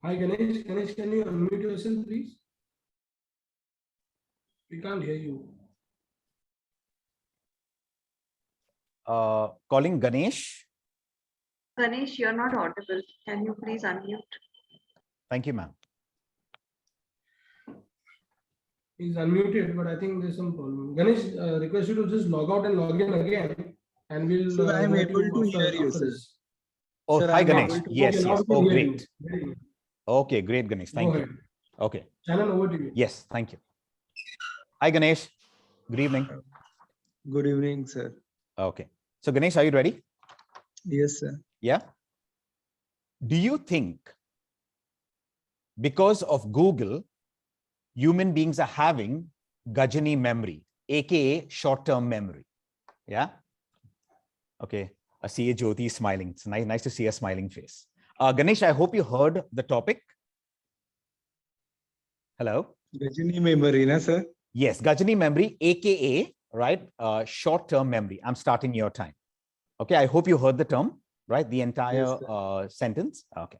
Hi, Ganesh. Ganesh, can you unmute yourself, please? We can't hear you. Calling Ganesh. Ganesh, you're not audible. Can you please unmute? Thank you, ma'am. He's unmuted, but I think there's some problem. Ganesh, request you to just log out and log in again, and we'll. Sir, I am able to hear you, sir. Oh, sir, hi, Ganesh. Yes, okay, yes. Oh, great. Okay, great, Ganesh. Thank you. Okay. Shannon, over to you. Yes, thank you. Hi, Ganesh. Good evening. Good evening, sir. Okay. So, Ganesh, are you ready? Yes, sir. Yeah. Do you think because of Google, human beings are having Gajani memory, aka short-term memory? Yeah. Okay. I see Jyoti smiling. It's nice to see a smiling face. Ganesh, I hope you heard the topic. Hello. Gajani memory, na, sir? Yes, Gajani memory, aka right, short-term memory. I'm starting your time. Okay. I hope you heard the term, right? The entire sentence. Okay.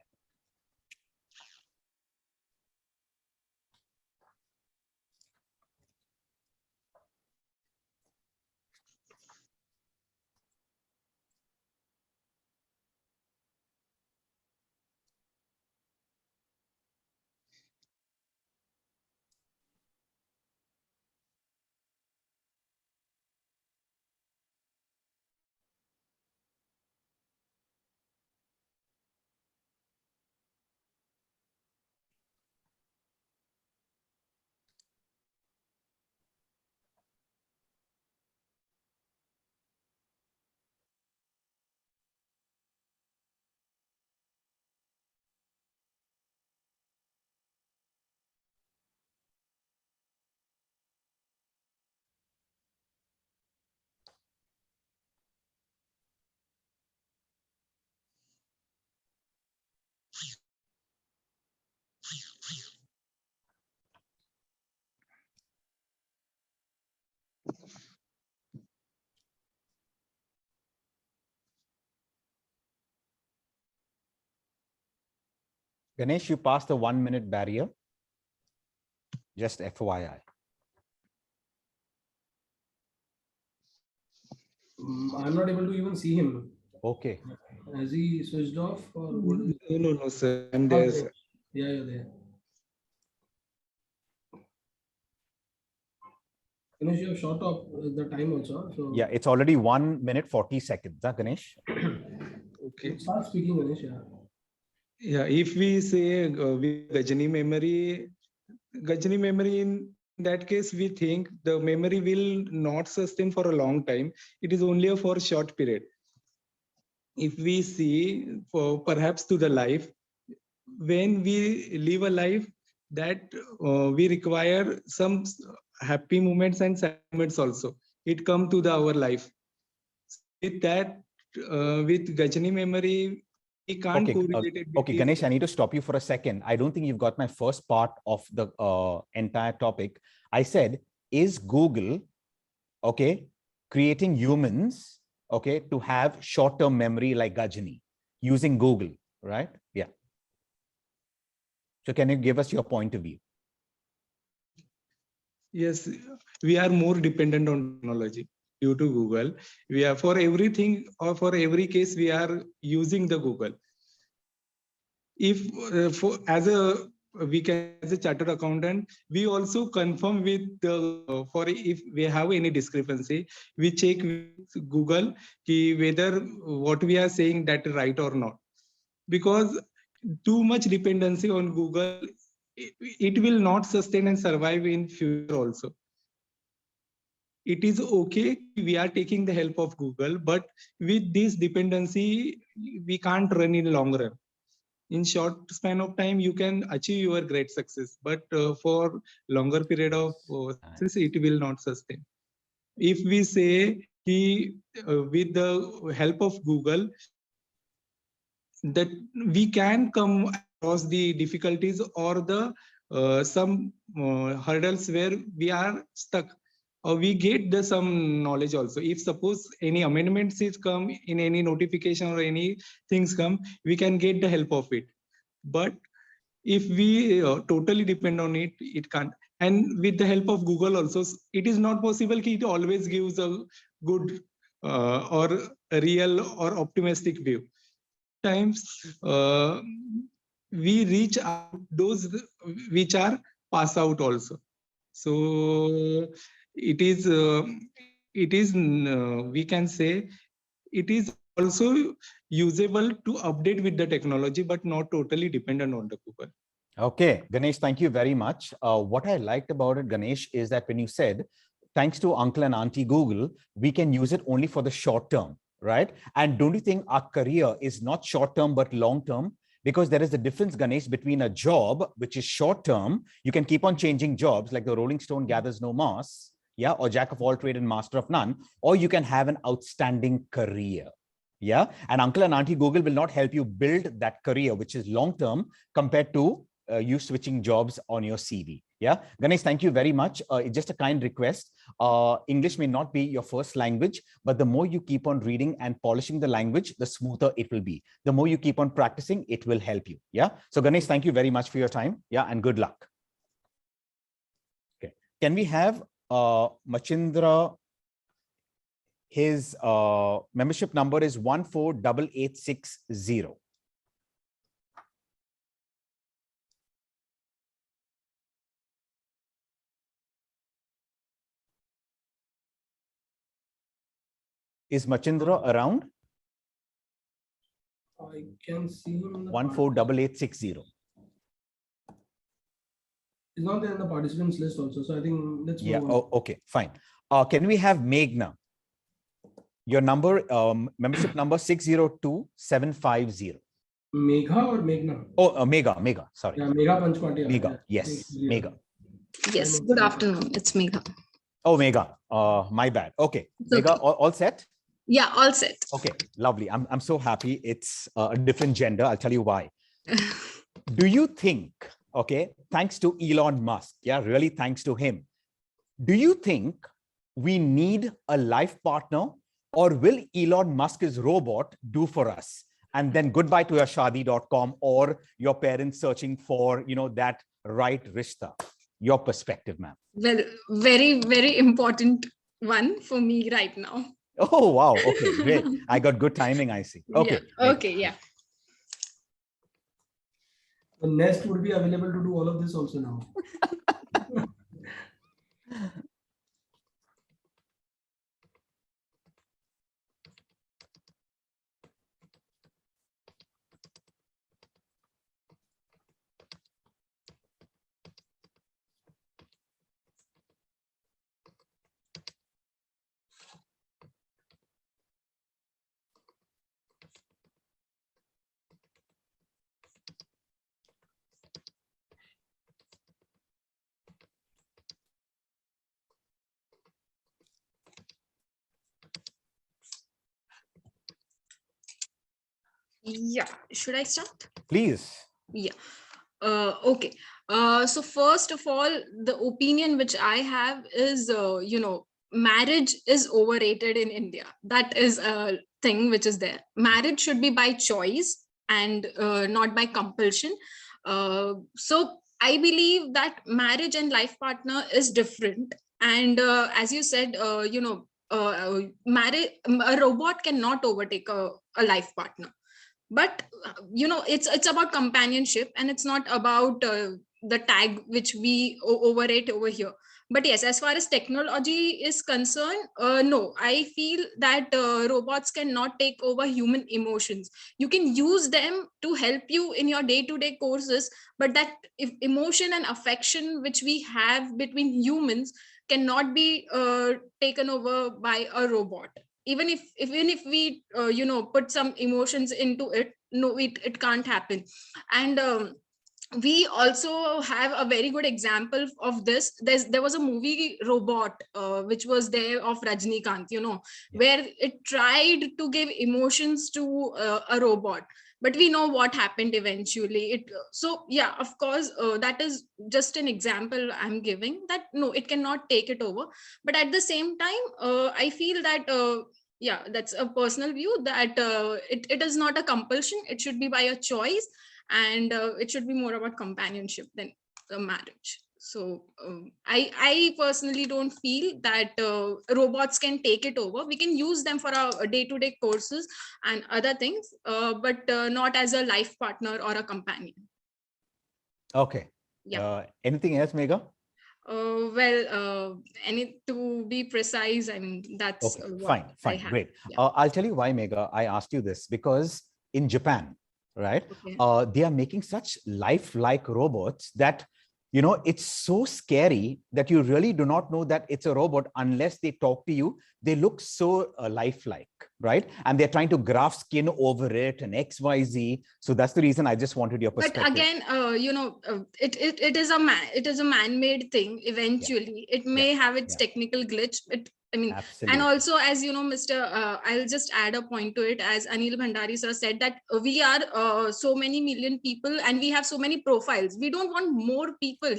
Ganesh, you passed the 1 minute barrier. Just FYI. I'm not able to even see him. Okay. Has he switched off or what is it? No, sir. I'm Not there, there. sir. Yeah, you're there. Ganesh, you have short up the time also. So Yeah, it's already 1 minute 40 seconds, huh, Ganesh? Okay. start speaking, Ganesh. Yeah. Yeah, if we say with Gajani memory in that case, we think the memory will not sustain for a long time. It is only for a short period. If we see for perhaps to the life, when we live a life that we require some happy moments and sad moments also. It come to our life. With that, with Gajani memory, we can't Okay, correlate it okay, between. Ganesh, I need to stop you for a second. I don't think you've got my first part of the entire topic. I said, is Google, okay, creating humans, okay, to have short-term memory like Gajani using Google, right? Yeah. So can you give us your point of view? Yes, we are more dependent on technology due to Google. We are for everything or for every case we are using the Google. If we can as a chartered accountant, we also confirm with the for if we have any discrepancy, we check with Google whether what we are saying that is right or not. Because too much dependency on Google, it will not sustain and survive in future also. It is okay, we are taking the help of Google, but with this dependency, we can't run in long run. In short span of time, you can achieve your great success, but for longer period of success, it will not sustain. If we say with the help of Google, that we can come across the difficulties or the some hurdles where we are stuck, or we get the some knowledge also. If suppose any amendments is come in any notification or any things come, we can get the help of it. But if we totally depend on it, it can't. And with the help of Google also, it is not possible it always gives a good or a real or optimistic view. Times we reach out those which are pass out also. So it is we can say it is also usable to update with the technology, but not totally dependent on the Google. Okay, Ganesh, thank you very much. What I liked about it, Ganesh, is that when you said, thanks to Uncle and Auntie Google, we can use it only for the short term, right? And don't you think our career is not short term, but long term? Because there is a difference, Ganesh, between a job, which is short term, you can keep on changing jobs like the Rolling Stone gathers no moss, yeah, or jack of all trade and master of none, or you can have an outstanding career. Yeah, and Uncle and Auntie Google will not help you build that career, which is long term compared to you switching jobs on your CV. Yeah, Ganesh, thank you very much. It's just a kind request. English may not be your first language, but the more you keep on reading and polishing the language, the smoother it will be. The more you keep on practicing, it will help you. Yeah. So Ganesh, thank you very much for your time. Yeah, and good luck. Okay. Can we have Machindra? His membership number is 148860. Is Machindra around? I can see him in the 148860. He's not there in the participants list also. So I think let's move on. Oh, okay, fine. Can we have Meghna? Your number, membership number 602750. Megha or Meghna? Oh, Megha, sorry. Yeah, Megha Panchpatia. Megha, yes, Megha. Yes, good afternoon. It's Megha. Oh, Megha, my bad. Okay, It's Megha, okay. all set? Yeah, all set. Okay, lovely. I'm so happy. It's a different gender. I'll tell you why. Do you think, okay, thanks to Elon Musk, yeah, really thanks to him, do you think we need a life partner, or will Elon Musk's robot do for us? And then goodbye to your shadi.com or your parents searching for, that right rishta. Your perspective, ma'am. Well, very, very important one for me right now. Oh, wow. Okay, great. I got good timing, I see. Okay. Yeah. Okay. Yeah. The Nest would be available to do all of this also now. Yeah. Should I start? Please. Yeah. Okay. So first of all, the opinion which I have is, marriage is overrated in India. That is a thing which is there. Marriage should be by choice and not by compulsion. So I believe that marriage and life partner is different. And as you said, marriage, a robot cannot overtake a life partner, but it's about companionship, and it's not about the tag which we overrate over here. But yes, as far as technology is concerned, no, I feel that robots cannot take over human emotions. You can use them to help you in your day-to-day courses, but that if emotion and affection which we have between humans cannot be taken over by a robot. Even if we put some emotions into it, no, it can't happen. And we also have a very good example of this. There was a movie Robot, which was there of Rajnikant, where it tried to give emotions to a robot, but we know what happened eventually. So yeah, of course, that is just an example I'm giving, that no, it cannot take it over. But at the same time, I feel that yeah, that's a personal view, that it is not a compulsion. It should be by a choice, and it should be more about companionship than a marriage. So I personally don't feel that robots can take it over. We can use them for our day-to-day courses and other things, but not as a life partner or a companion. Okay. Yeah. Anything else, Megha? Any, to be precise, I mean, that's okay, what fine, I have. great. Yeah. I'll tell you why, Megha, I asked you this, because in Japan, right, Okay. they are making such lifelike robots that, it's so scary that you really do not know that it's a robot unless they talk to you. They look so lifelike, right? And they're trying to graft skin over it and XYZ. So that's the reason I just wanted your perspective. But again, it is a man-made thing. Eventually, it may have its technical glitch. Absolutely. And also, as you know, I'll just add a point to it. As Anil Bhandari sir said, that we are so many million people and we have so many profiles. We don't want more people.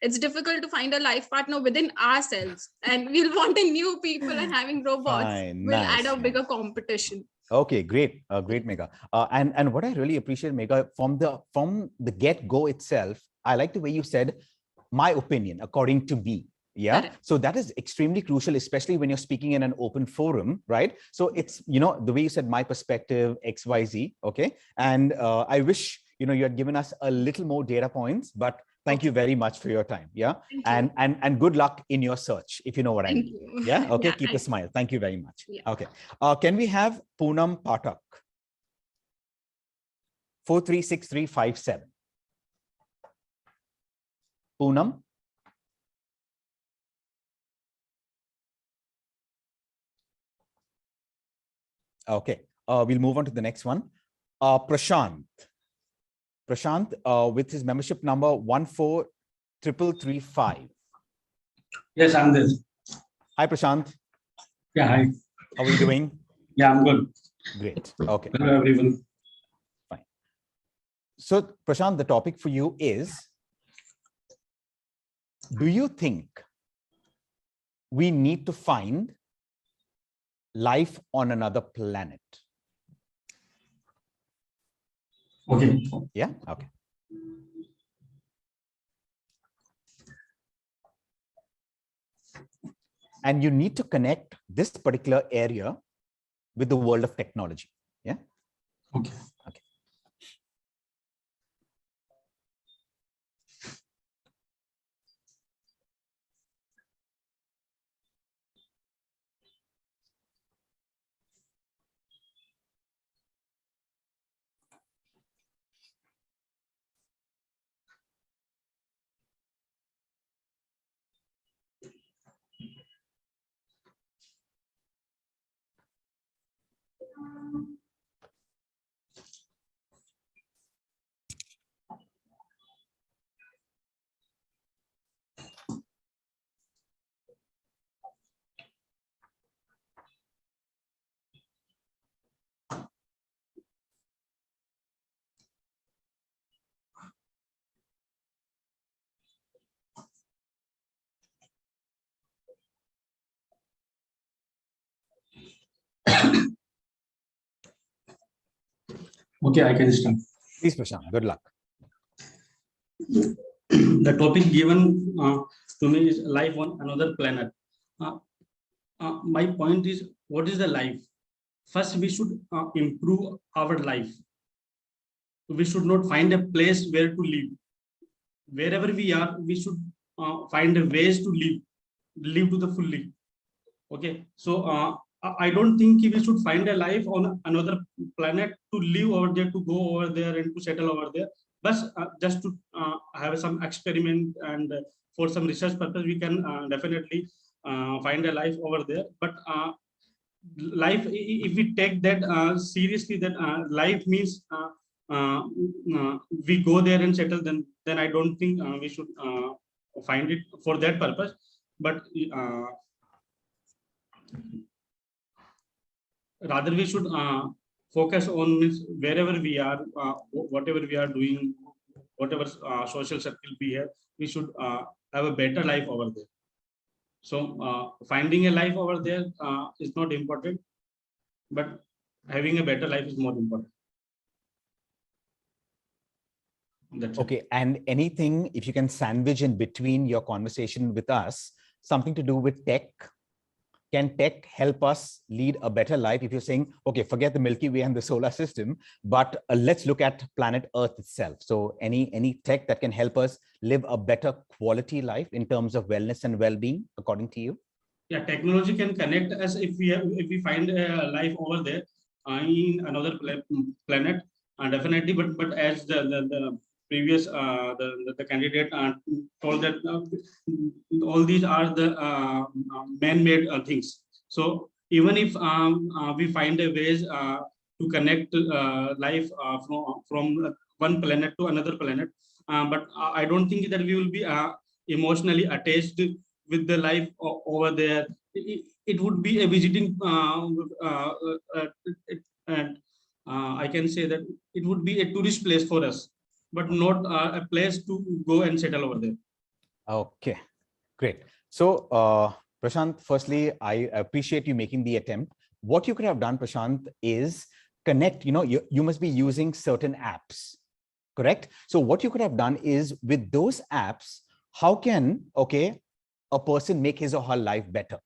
It's difficult to find a life partner within ourselves, and we'll want a new people. And having robots will add a bigger competition. Okay, great, great, Megha. And what I really appreciate, Megha, from the get-go itself, I like the way you said, my opinion, according to me. Yeah. Correct. So that is extremely crucial, especially when you're speaking in an open forum, right? So it's, the way you said, my perspective, XYZ. Okay. And I wish, you had given us a little more data points, but thank you very much for your time. Yeah. And good luck in your search, if you know what I mean. You. Yeah. Okay. Keep a smile. Thank you very much. Yeah. Okay. Can we have Poonam Patak? 436357. Poonam. Okay, we'll move on to the next one. Prashant. Prashant, with his membership number 14335. Yes, I'm there. Hi, Prashant. Yeah, hi. How are you doing? Yeah, I'm good. Great. Okay. Hello, everyone. Fine. So, Prashant, the topic for you is, do you think we need to find life on another planet? Okay. Yeah. Okay. and you need to connect this particular area with the world of technology. Yeah. Okay. Okay. Okay, I can start. Please, Prashant, good luck. The topic given to me is life on another planet. My point is, what is the life? First, we should improve our life. We should not find a place where to live. Wherever we are, we should find a ways to live to the fully. Okay, so I don't think we should find a life on another planet to live over there, to go over there and to settle over there. But just to have some experiment and for some research purpose, we can definitely find a life over there. But life, if we take that seriously, that life means we go there and settle, then I don't think we should find it for that purpose. But rather we should focus on wherever we are, whatever we are doing, whatever social circle we have, we should have a better life over there. So finding a life over there is not important, but having a better life is more important. That's okay, and anything, if you can sandwich in between your conversation with us, something to do with tech. Can tech help us lead a better life? If you're saying, okay, forget the Milky Way and the solar system, but let's look at planet Earth itself. So any tech that can help us live a better quality life in terms of wellness and well-being, according to you? Yeah, technology can connect us if we find a life over there in another planet, definitely. But as the previous the candidate told that all these are the man-made things. So even if we find a ways to connect life from one planet to another planet, but I don't think that we will be emotionally attached with the life over there. It would be a visiting and I can say that it would be a tourist place for us, but not a place to go and settle over there. Okay, great. So Prashant, firstly, I appreciate you making the attempt. What you could have done, Prashant, is connect, you must be using certain apps, correct? So what you could have done is with those apps, how can, okay, a person make his or her life better?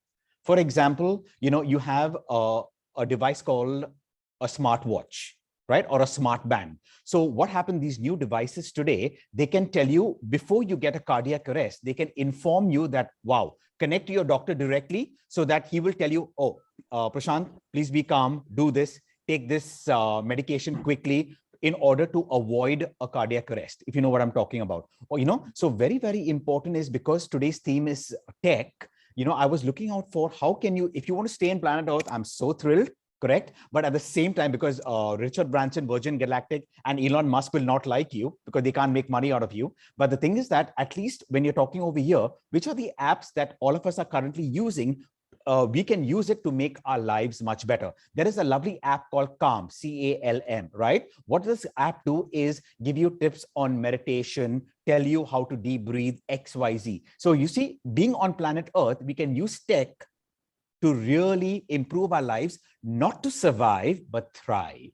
For example, you have a device called a smartwatch, right? Or a smart band. So what happened, these new devices today, they can tell you before you get a cardiac arrest, they can inform you that, wow, connect to your doctor directly so that he will tell you, oh, Prashant, please be calm, do this, take this medication quickly in order to avoid a cardiac arrest, if you know what I'm talking about. Or, so very, very important is because today's theme is tech, I was looking out for how can you, if you want to stay in planet Earth, I'm so thrilled, correct? But at the same time, because Richard Branson, Virgin Galactic, and Elon Musk will not like you because they can't make money out of you. But the thing is that at least when you're talking over here, which are the apps that all of us are currently using, we can use it to make our lives much better. There is a lovely app called Calm, C-A-L-M, right? What this app do is give you tips on meditation, tell you how to deep breathe, X, Y, Z. So you see, being on planet Earth, we can use tech to really improve our lives, not to survive, but thrive.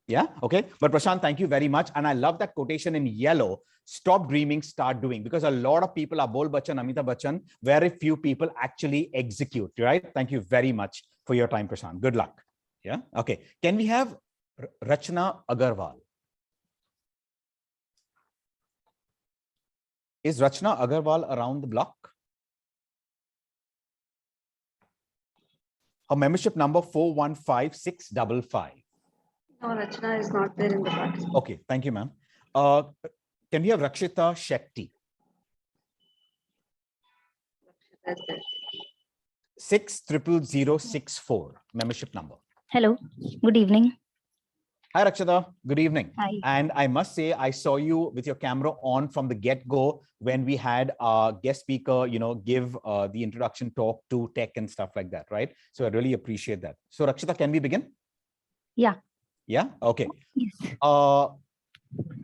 Yeah. Okay. But Prashant, thank you very much. And I love that quotation in yellow. Stop dreaming, start doing. Because a lot of people are Bol Bachchan, Amitabh Bachchan, very few people actually execute. Right. Thank you very much for your time, Prashant. Good luck. Yeah. Okay. Can we have Rachna Agarwal? Is Rachna Agarwal around the block? Her membership number 415655. No, Rachna is not there in the participant. Okay, thank you, ma'am. Can we have Rakshita Shetty? 600064 membership number. Hello, good evening. Hi, Rakshita. Good evening. Hi. And I must say, I saw you with your camera on from the get-go when we had our guest speaker, give the introduction talk to tech and stuff like that, right? So I really appreciate that. So Rakshita, can we begin? Yeah. Yeah. Okay. Yes.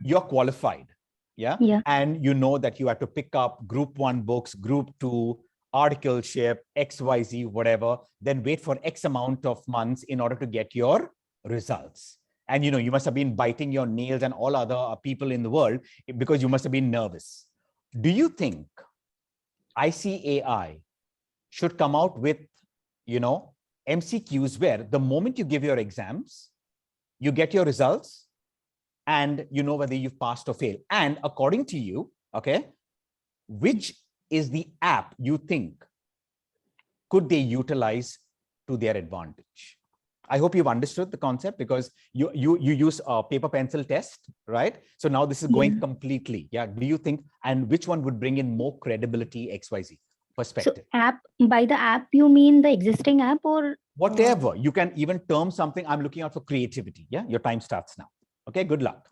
You're qualified. Yeah. Yeah. And you know that you have to pick up group 1 books, group 2, articleship, XYZ, whatever, then wait for X amount of months in order to get your results. And you must have been biting your nails and all other people in the world because you must have been nervous. Do you think ICAI should come out with, MCQs where the moment you give your exams, you get your results and you know whether you've passed or failed? And according to you, okay, which is the app you think could they utilize to their advantage? I hope you've understood the concept because you use a paper pencil test, right? So now this is going completely. Yeah. Do you think, and which one would bring in more credibility, XYZ perspective? So app, by the app, you mean the existing app or? Whatever. You can even term something. I'm looking out for creativity. Yeah. Your time starts now. Okay. Good luck.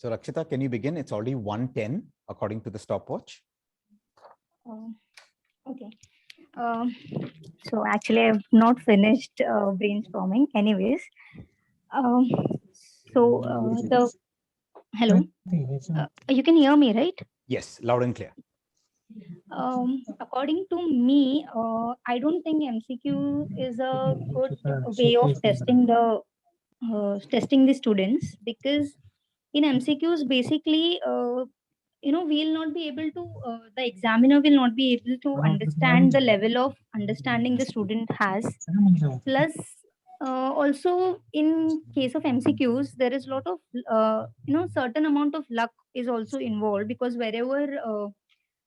So Rakshita, can you begin? It's already 1:10 according to the stopwatch. Okay. So actually, I've not finished brainstorming. Anyways, hello. You can hear me, right? Yes, loud and clear. According to me, I don't think MCQ is a good way of testing the students, because in MCQs, basically, we'll not be able to, the examiner will not be able to understand the level of understanding the student has. Plus, also in case of MCQs, there is a lot of, certain amount of luck is also involved, because wherever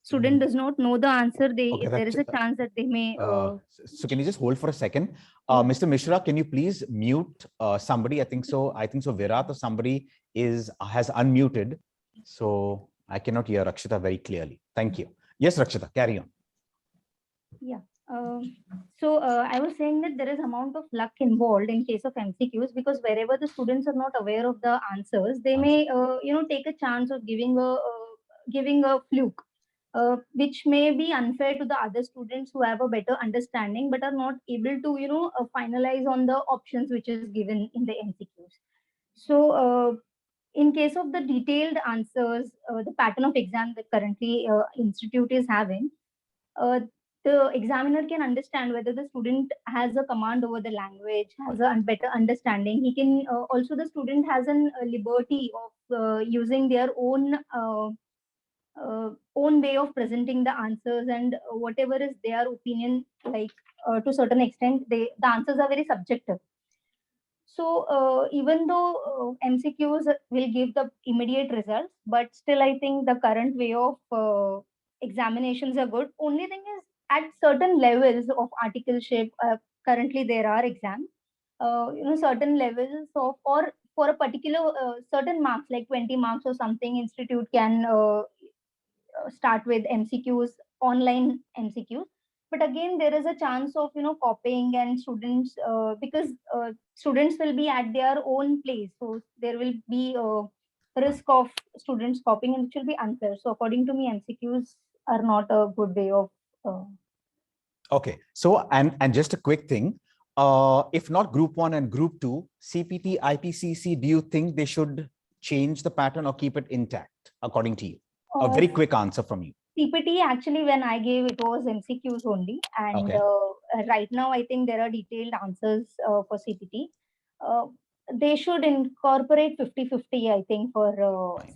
student does not know the answer, there is a chance that they may. So can you just hold for a second? Mr. Mishra, can you please mute somebody? I think so. Virat or somebody has unmuted. So I cannot hear Rakshita very clearly. Thank you. Yes, Rakshita, carry on. Yeah. I was saying that there is amount of luck involved in case of MCQs, because wherever the students are not aware of the answers, they may, take a chance of giving a fluke, which may be unfair to the other students who have a better understanding but are not able to, finalize on the options which is given in the MCQs. So, in case of the detailed answers, the pattern of exam that currently institute is having, the examiner can understand whether the student has a command over the language, has a better understanding. He can also, the student has a liberty of using their own own way of presenting the answers, and whatever is their opinion, like to a certain extent, the answers are very subjective. So even though MCQs will give the immediate results, but still I think the current way of examinations are good. Only thing is at certain levels of articleship, currently there are exams, certain levels of, or for a particular certain marks, like 20 marks or something, institute can start with MCQs, online MCQs. But again, there is a chance of copying, and students, because students will be at their own place, so there will be a risk of students copying, and it will be unfair. So according to me, MCQs are not a good way of. Okay, so and just a quick thing, if not group 1 and group 2, CPT, IPCC, do you think they should change the pattern or keep it intact according to you? A very quick answer from you. CPT, actually, when I gave, it was MCQs only, and right now I think there are detailed answers for CPT. They should incorporate 50-50, I think, for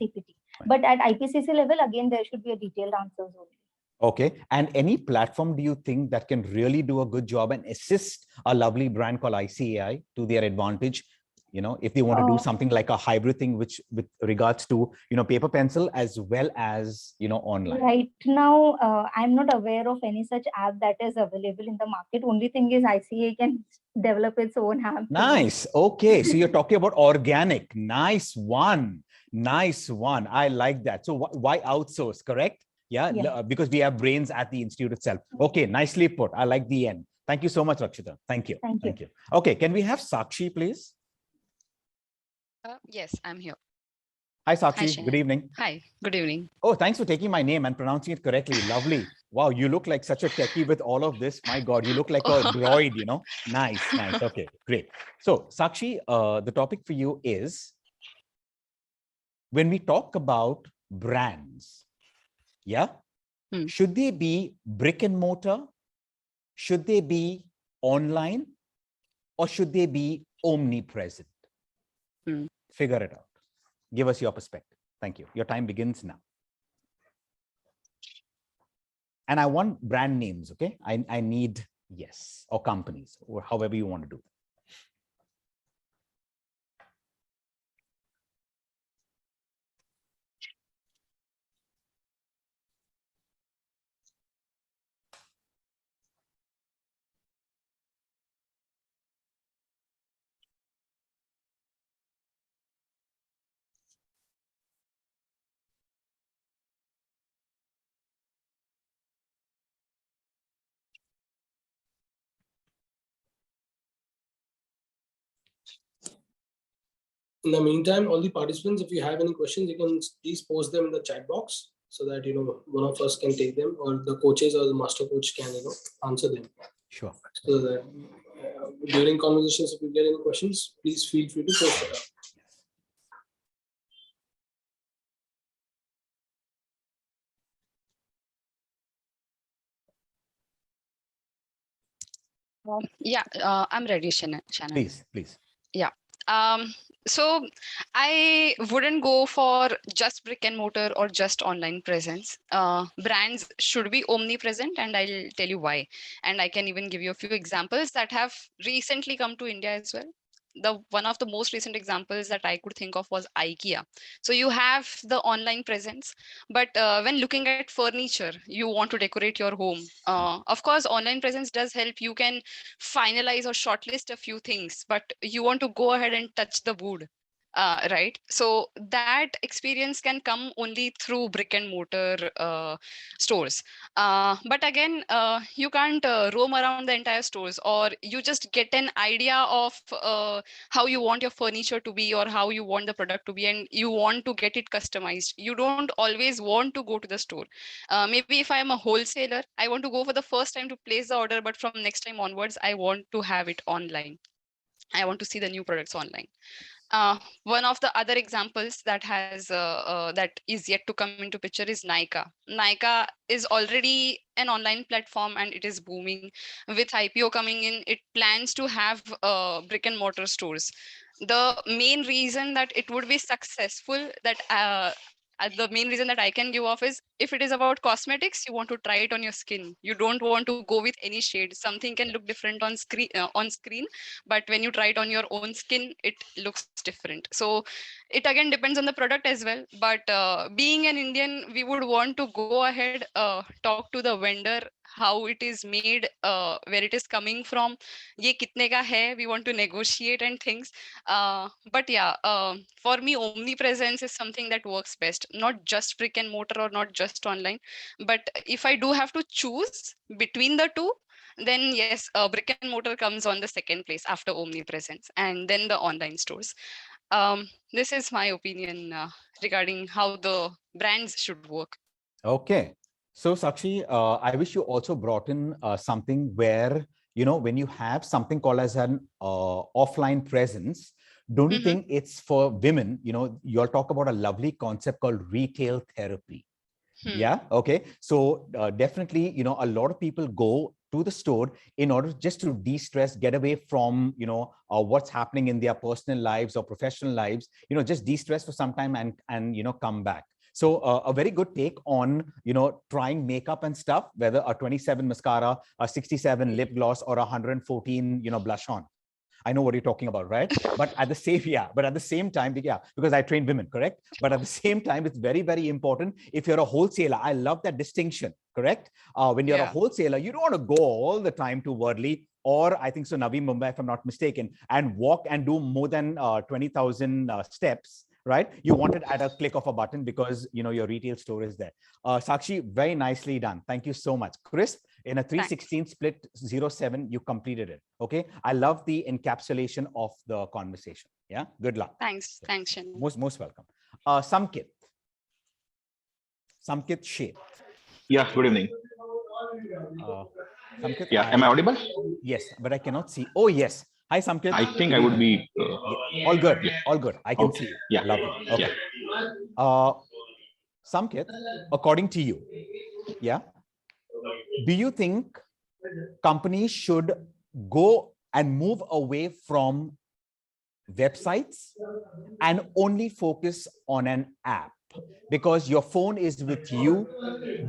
CPT. But at IPCC level, again, there should be a detailed answers only. Okay, and any platform do you think that can really do a good job and assist a lovely brand called ICAI to their advantage? If they want to do something like a hybrid thing, which with regards to paper pencil as well as online. Right now, I'm not aware of any such app that is available in the market. Only thing is ICAI can develop its own app. Nice. Okay, so you're talking about organic. Nice one. Nice one. I like that. So why outsource? Correct? Yeah, because we have brains at the institute itself. Okay, nicely put. I like the end. Thank you so much, Rakshita. Thank you. Thank you. Okay, can we have Sakshi, please? Yes, I'm here. Hi, Sakshi. Good evening. Hi, good evening. Oh, thanks for taking my name and pronouncing it correctly. Lovely. Wow, you look like such a techie with all of this. My God, you look like a droid, Nice, nice. Okay, great. So, Sakshi, the topic for you is, when we talk about brands, should they be brick and mortar? Should they be online? Or should they be omnipresent? Figure it out. Give us your perspective. Thank you. Your time begins now. And I want brand names, okay? I need, yes, or companies, or however you want to do. In the meantime, all the participants, if you have any questions, you can please post them in the chat box so that one of us can take them, or the coaches or the master coach can answer them. Sure. So that during conversations, if you get any questions, please feel free to post it up. Yeah, I'm ready, Shannon. Please. Yeah. So I wouldn't go for just brick and mortar or just online presence. Brands should be omnipresent, and I'll tell you why. And I can even give you a few examples that have recently come to India as well. One of the most recent examples that I could think of was IKEA. So you have the online presence, but when looking at furniture, you want to decorate your home. Of course, online presence does help. You can finalize or shortlist a few things, but you want to go ahead and touch the wood. Right. So that experience can come only through brick and mortar stores. But again, you can't roam around the entire stores, or you just get an idea of how you want your furniture to be or how you want the product to be, and you want to get it customized. You don't always want to go to the store. Maybe if I am a wholesaler, I want to go for the first time to place the order, but from next time onwards, I want to have it online. I want to see the new products online. One of the other examples that is yet to come into picture is Nykaa. Nykaa is already an online platform and it is booming. With IPO coming in, it plans to have brick and mortar stores. The main reason that it would be successful, that The main reason that I can give off is if it is about cosmetics, you want to try it on your skin. You don't want to go with any shade. Something can look different on screen, but when you try it on your own skin, it looks different. So it again depends on the product as well. But being an Indian, we would want to go ahead, talk to the vendor, how it is made, where it is coming from, ye kitne ka hai, we want to negotiate and things. But yeah, for me, omnipresence is something that works best, not just brick and mortar or not just online. But if I do have to choose between the two, then yes, brick and mortar comes on the second place after omnipresence, and then the online stores. This is my opinion regarding how the brands should work. Okay. So Sakshi, I wish you also brought in something where, when you have something called as an offline presence, don't you think it's for women, you all talk about a lovely concept called retail therapy. Yeah. Okay. So definitely, a lot of people go to the store in order just to de-stress, get away from, what's happening in their personal lives or professional lives, just de-stress for some time and come back. So a very good take on, trying makeup and stuff, whether a 27 mascara, a 67 lip gloss, or a 114, blush on. I know what you're talking about, right? But at the same time, because I train women, correct? But at the same time, it's very, very important. If you're a wholesaler, I love that distinction, correct? When you're a wholesaler, you don't want to go all the time to Worli, or I think so, Navi Mumbai, if I'm not mistaken, and walk and do more than 20,000 steps, right? You want it at a click of a button because, your retail store is there. Sakshi, very nicely done. Thank you so much. Chris, in a 316 split 07, you completed it. Okay. I love the encapsulation of the conversation. Yeah. Good luck. Thanks. Thanks, Shannon. Most welcome. Samkit Shape. Yeah, good evening. Samkit, yeah, am I audible? Yes, but I cannot see. Oh, yes. Hi, Samkit. I think I would be... all good. Yeah. All good. I can see you. Yeah. Lovely. Okay. Yeah. Samkit, according to you, yeah, do you think companies should go and move away from websites and only focus on an app? Because your phone is with you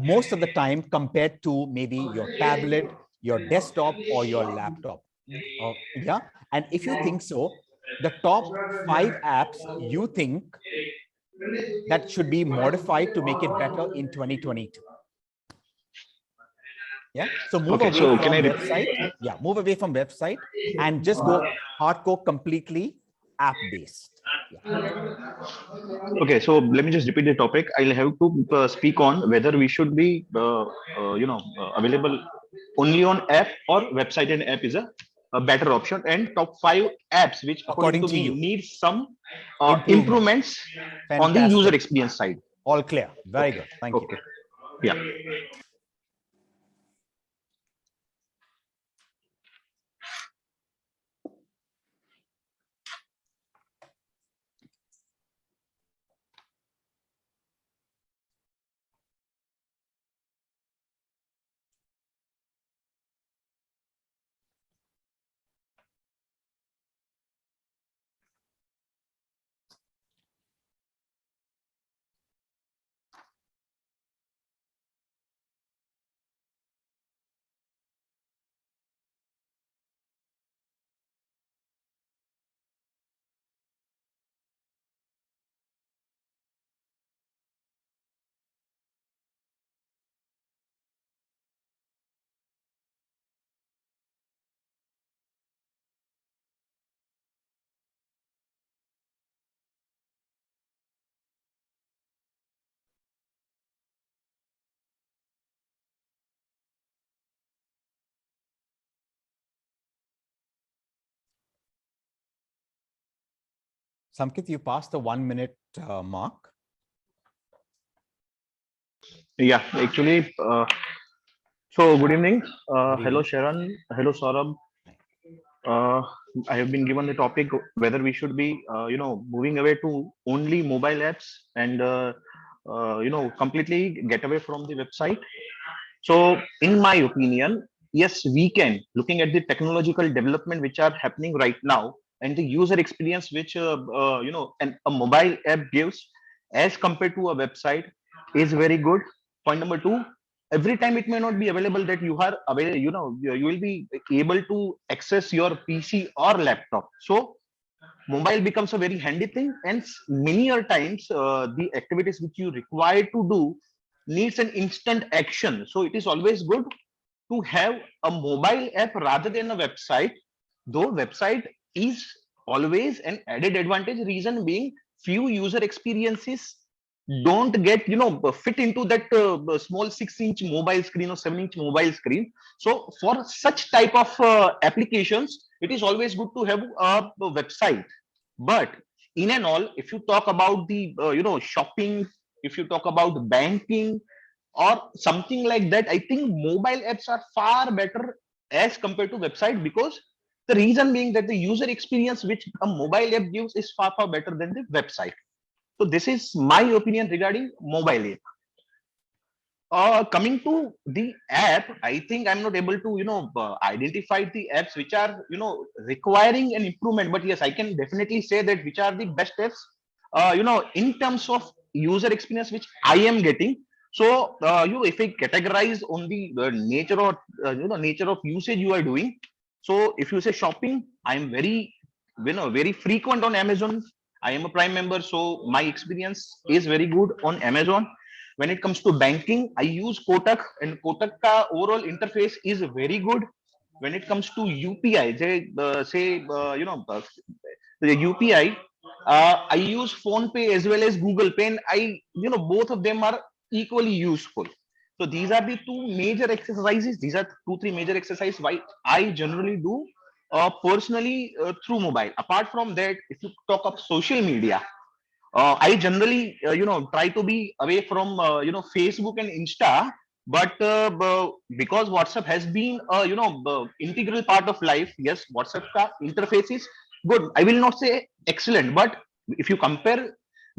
most of the time compared to maybe your tablet, your desktop, or your laptop. Yeah. And if you think so, the top 5 apps you think that should be modified to make it better in 2022. Yeah. So move away from website. Yeah. Move away from website and just go hardcore, completely app-based. Yeah. Okay, so let me just repeat the topic. I'll have to speak on whether we should be, available only on app or website and app is a better option, and top 5 apps which according to me need some improvements on the user experience side. All clear. Very good. Thank you. Yeah. Samkit, you passed the 1 minute mark. Yeah, actually, so good evening. Hello, Sharon. Hello, Saurabh. I have been given the topic whether we should be, moving away to only mobile apps and, completely get away from the website. So, in my opinion, yes, we can. Looking at the technological development which are happening right now and the user experience which, a mobile app gives, as compared to a website is very good. Point number two, every time it may not be available that you are available, you will be able to access your PC or laptop. So mobile becomes a very handy thing, and many a times the activities which you require to do needs an instant action. So it is always good to have a mobile app rather than a website, though website is always an added advantage. Reason being, few user experiences don't get fit into that small 6-inch mobile screen or 7-inch mobile screen. So for such type of applications, it is always good to have a website. But in and all, if you talk about the shopping, if you talk about banking or something like that, I think mobile apps are far better as compared to website, because the reason being that the user experience which a mobile app gives is far better than the website. So this is my opinion regarding mobile app. Coming to the app, I think I'm not able to identify the apps which are requiring an improvement, but yes, I can definitely say that which are the best apps in terms of user experience which I am getting. So if I categorize on the nature or nature of usage you are doing, so if you say shopping, I'm very very frequent on Amazon. I am a Prime member, so my experience is very good on Amazon. When it comes to banking, I use Kotak, and Kotak ka overall interface is very good. When it comes to UPI, the UPI, I use Phone Pay as well as Google Pay, and both of them are equally useful. So these are the two major exercises. These are 2-3 major exercises why I generally do personally through mobile. Apart from that, if you talk of social media, I generally try to be away from Facebook and Insta, but because WhatsApp has been integral part of life. Yes, WhatsApp ka interface is good. I will not say excellent, but if you compare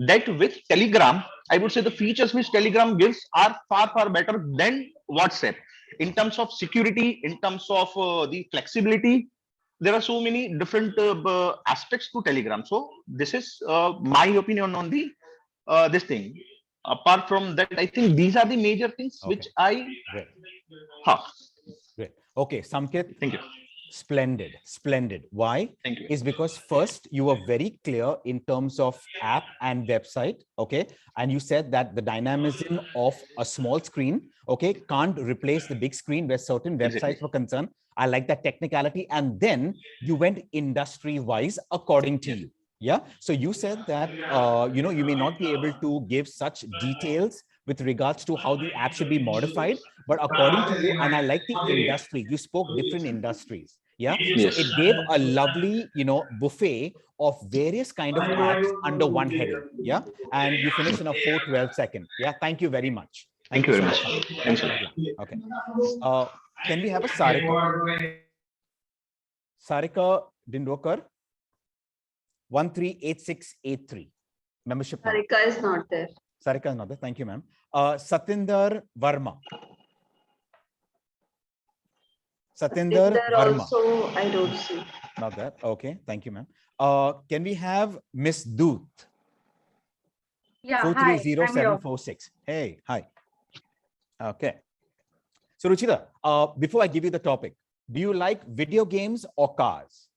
that with Telegram, I would say the features which Telegram gives are far better than WhatsApp in terms of security, in terms of the flexibility. There are so many different aspects to Telegram. So this is my opinion on the this thing. Apart from that, I think these are the major things which I have. Great. Okay, Samkit. Thank you. Splendid. Why? Thank you. Is because first you were very clear in terms of app and website, okay? And you said that the dynamism of a small screen, okay, can't replace the big screen where certain websites were concerned. I like that technicality. And then you went industry-wise according to you. Yeah. So you said that, you may not be able to give such details with regards to how the app should be modified, but according to you, and I like the industry, you spoke different industries. Yeah. So Yes. it gave a lovely, buffet of various kind of apps under one heading. Yeah. And you finished in a 4:12 second. Yeah. Thank you very much. Thank you so very much. Thanks a lot. Okay. Can we have a Sarika? Sarika Dindokar, 138683. Membership number. Sarika is not there. Sarika is not there. Thank you, ma'am. Satinder Verma. Satinder Verma. Also, I don't see. Not that. Okay. Thank you, ma'am. Can we have Miss Doot? Yeah, 430746. Hey, hi. Okay. So, Ruchita, before I give you the topic, do you like video games or cars?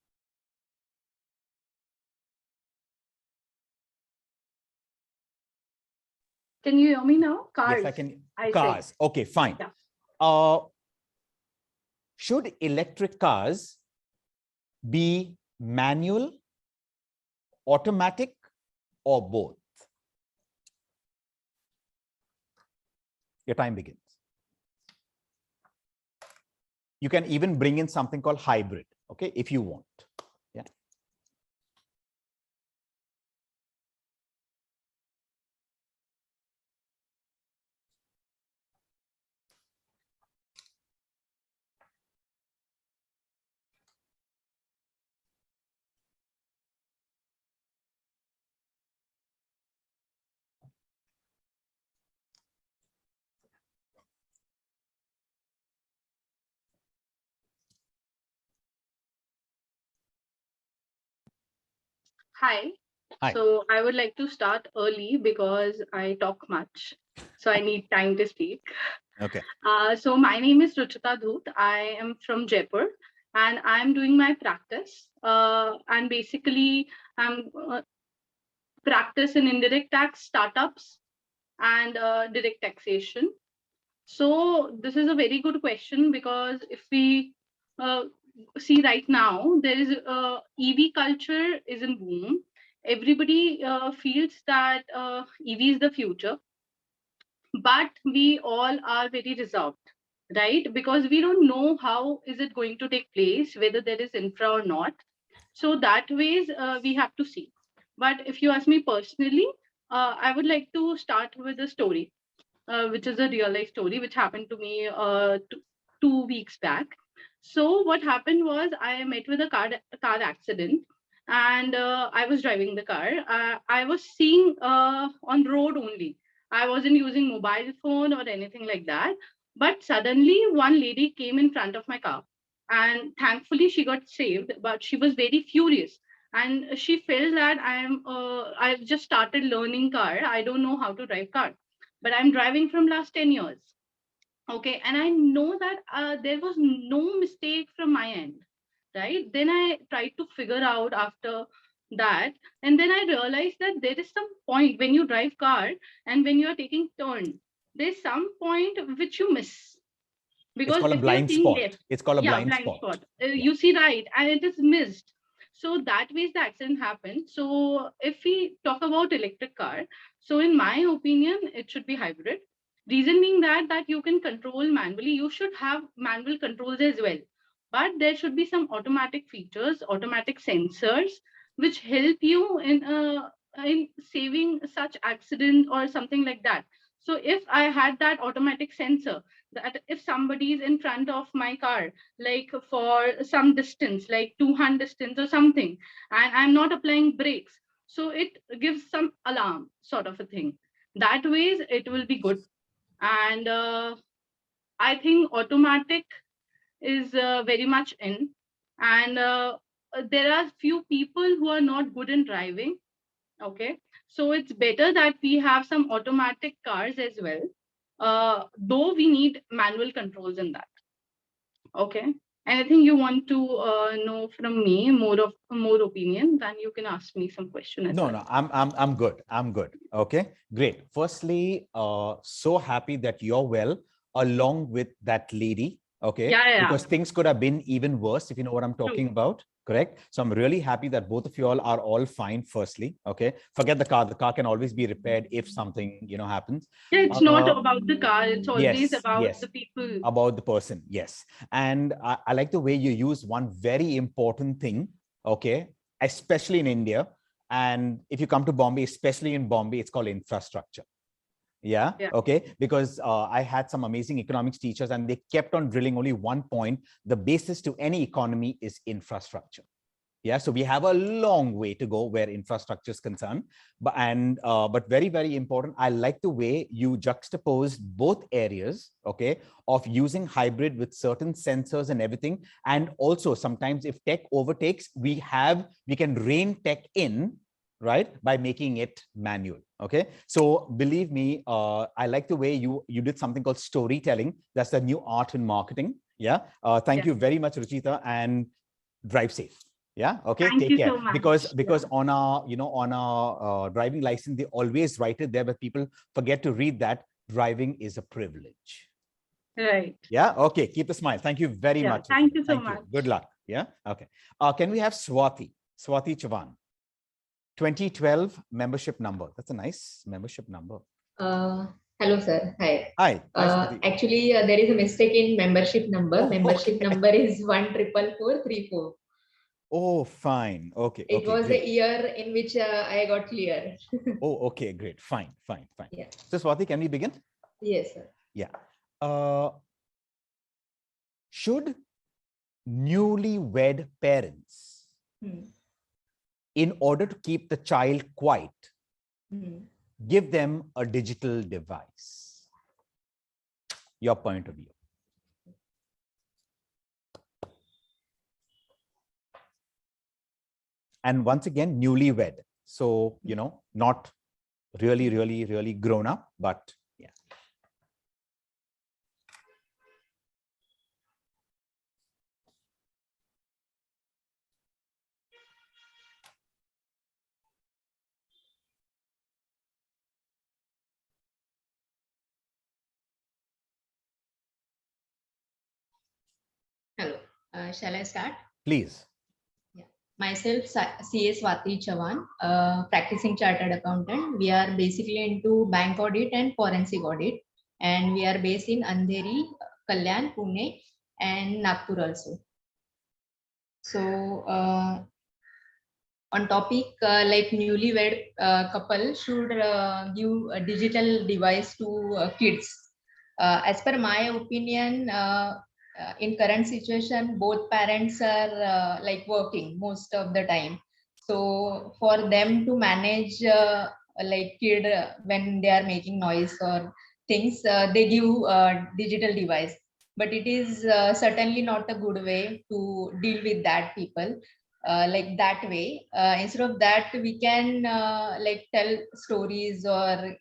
Can you hear me now? Cars. Yes, I can. I Cars. say. Okay, fine. Yeah. Should electric cars be manual, automatic, or both? Your time begins. You can even bring in something called hybrid, okay, if you want. Yeah. Hi. Hi. So I would like to start early because I talk much. So I need time to speak. Okay. So my name is Ruchita Dhoot. I am from Jaipur and I'm doing my practice. And basically, I'm practice in indirect tax, startups, and direct taxation. So this is a very good question because if we uh, see right now, there is EV culture is in boom. Everybody feels that EV is the future, but we all are very reserved, right? Because we don't know how is it going to take place, whether there is infra or not. So that ways we have to see. But if you ask me personally, I would like to start with a story, which is a real life story, which happened to me 2 weeks back. So what happened was I met with a car accident, and I was driving the car. I was seeing on road only. I wasn't using mobile phone or anything like that. But suddenly one lady came in front of my car, and thankfully she got saved. But she was very furious, and she felt that I've just started learning car. I don't know how to drive car, but I'm driving from last 10 years. Okay. And I know that there was no mistake from my end. Right. Then I tried to figure out after that. And then I realized that there is some point when you drive car and when you are taking turn, there's some point which you miss. It's Because called a if you're blind seeing spot. left, It's called a yeah, blind blind spot. spot. Yeah. You see right, and it is missed. So that way the accident happened. So if we talk about electric car, so in my opinion, it should be hybrid. Reason being that you can control manually. You should have manual controls as well, but there should be some automatic features, automatic sensors, which help you in saving such accident or something like that. So if I had that automatic sensor, that if somebody is in front of my car, like for some distance, like 200 distance or something, and I'm not applying brakes, so it gives some alarm sort of a thing. That ways it will be good. And I think automatic is very much in. And there are few people who are not good in driving. Okay. So it's better that we have some automatic cars as well, though we need manual controls in that. Okay. Anything you want to know from me, more opinion, then you can ask me some question as No, well. no, I'm good. I'm good. Okay, great. Firstly, so happy that you're well, along with that lady. Okay, Yeah. because things could have been even worse, if you know what I'm talking True. about. Correct. So I'm really happy that both of you all are all fine. Firstly, okay, forget the car. The car can always be repaired if something happens. Yeah, it's not about the car. It's always Yes, about yes, the people. about the person. Yes, and I like the way you use one very important thing. Okay, especially in India. And if you come to Bombay, especially in Bombay, it's called infrastructure. Yeah. Okay. Because I had some amazing economics teachers and they kept on drilling only one point. The basis to any economy is infrastructure. Yeah. So we have a long way to go where infrastructure is concerned. But very, very important. I like the way you juxtaposed both areas, okay, of using hybrid with certain sensors and everything. And also sometimes if tech overtakes, we can rein tech in, right, by making it manual. Okay, so believe me, I like the way you did something called storytelling. That's the new art in marketing. Yeah. Thank you very much, Ruchita, and drive safe. Yeah. Okay. Thank Take you care. so much. Because on our driving license, they always write it there, but people forget to read that driving is a privilege. Right. Yeah. Okay. Keep the smile. Thank you very much. Thank you so Thank much. you. Good luck. Yeah. Okay. Can we have Swati Chavan? 2012 membership number. That's a nice membership number. Hello, sir. Hi. Hi. Swati. Actually, there is a mistake in membership number. Membership number is 14434. Oh, fine. Okay. It was great. the year in which I got clear. Oh, okay. Great. Fine. Yeah. So, Swati, can we begin? Yes, sir. Yeah. Should newlywed parents, in order to keep the child quiet, give them a digital device? Your point of view. And once again, newlywed. So, not really, really, really grown up, but yeah. Hello, shall I start? Please. Myself, CA Swati Chavan, practicing chartered accountant. We are basically into bank audit and forensic audit, and we are based in Andheri, Kalyan, Pune, and Nagpur also. So, on topic like newlywed couple should give a digital device to kids. As per my opinion, in current situation, both parents are like working most of the time. So for them to manage like kid when they are making noise or things, they give digital device. But it is certainly not a good way to deal with that people. Like that way, instead of that, we can like tell stories or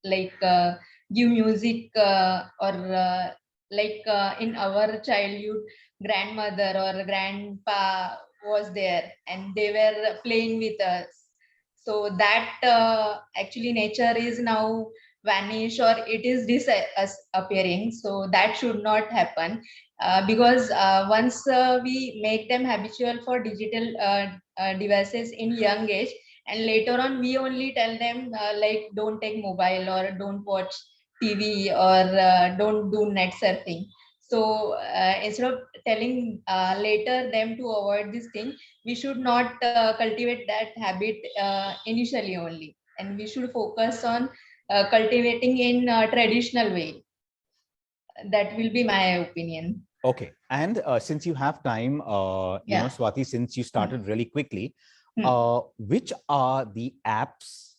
like give music or like in our childhood, grandmother or grandpa was there and they were playing with us. So that actually nature is now vanish or it is disappearing. So that should not happen because once we make them habitual for digital devices in young age, and later on we only tell them like don't take mobile or don't watch TV or don't do net surfing. So instead of telling later them to avoid this thing, we should not cultivate that habit initially only, and we should focus on cultivating in traditional way. That will be my opinion. Okay. And since you have time, Yeah. Swati, since you started really quickly, which are the apps,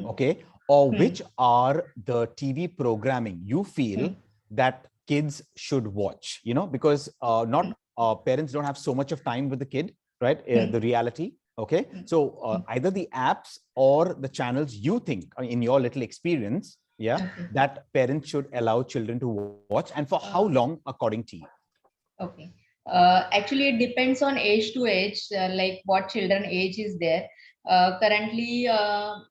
okay, or which are the TV programming you feel that kids should watch, because not parents don't have so much of time with the kid, right? The reality. Okay. So either the apps or the channels you think in your little experience, that parents should allow children to watch, and for how long according to you? Okay. Actually, it depends on age to age, like what children age is there. Currently,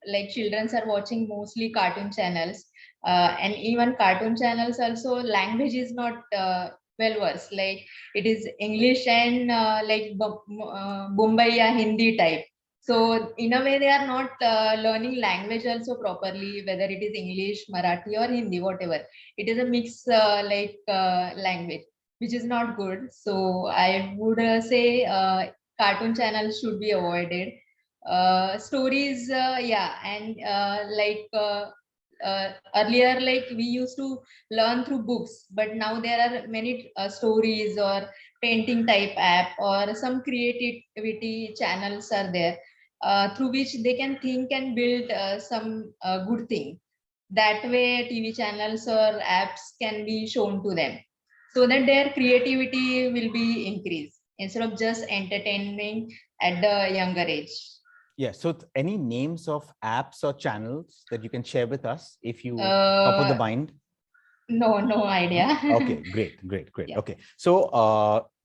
like children are watching mostly cartoon channels, and even cartoon channels also language is not well versed. Like it is English and like Bombaya Hindi type. So in a way, they are not learning language also properly, whether it is English, Marathi, or Hindi, whatever. It is a mix like language, which is not good. So I would say cartoon channels should be avoided. Stories, yeah, and like earlier, like we used to learn through books, but now there are many stories or painting type app or some creativity channels are there through which they can think and build some good thing. That way, TV channels or apps can be shown to them, so that their creativity will be increased instead of just entertaining at the younger age. Yeah. So any names of apps or channels that you can share with us if you top of the mind? No idea. Okay, great. Yeah. Okay. So,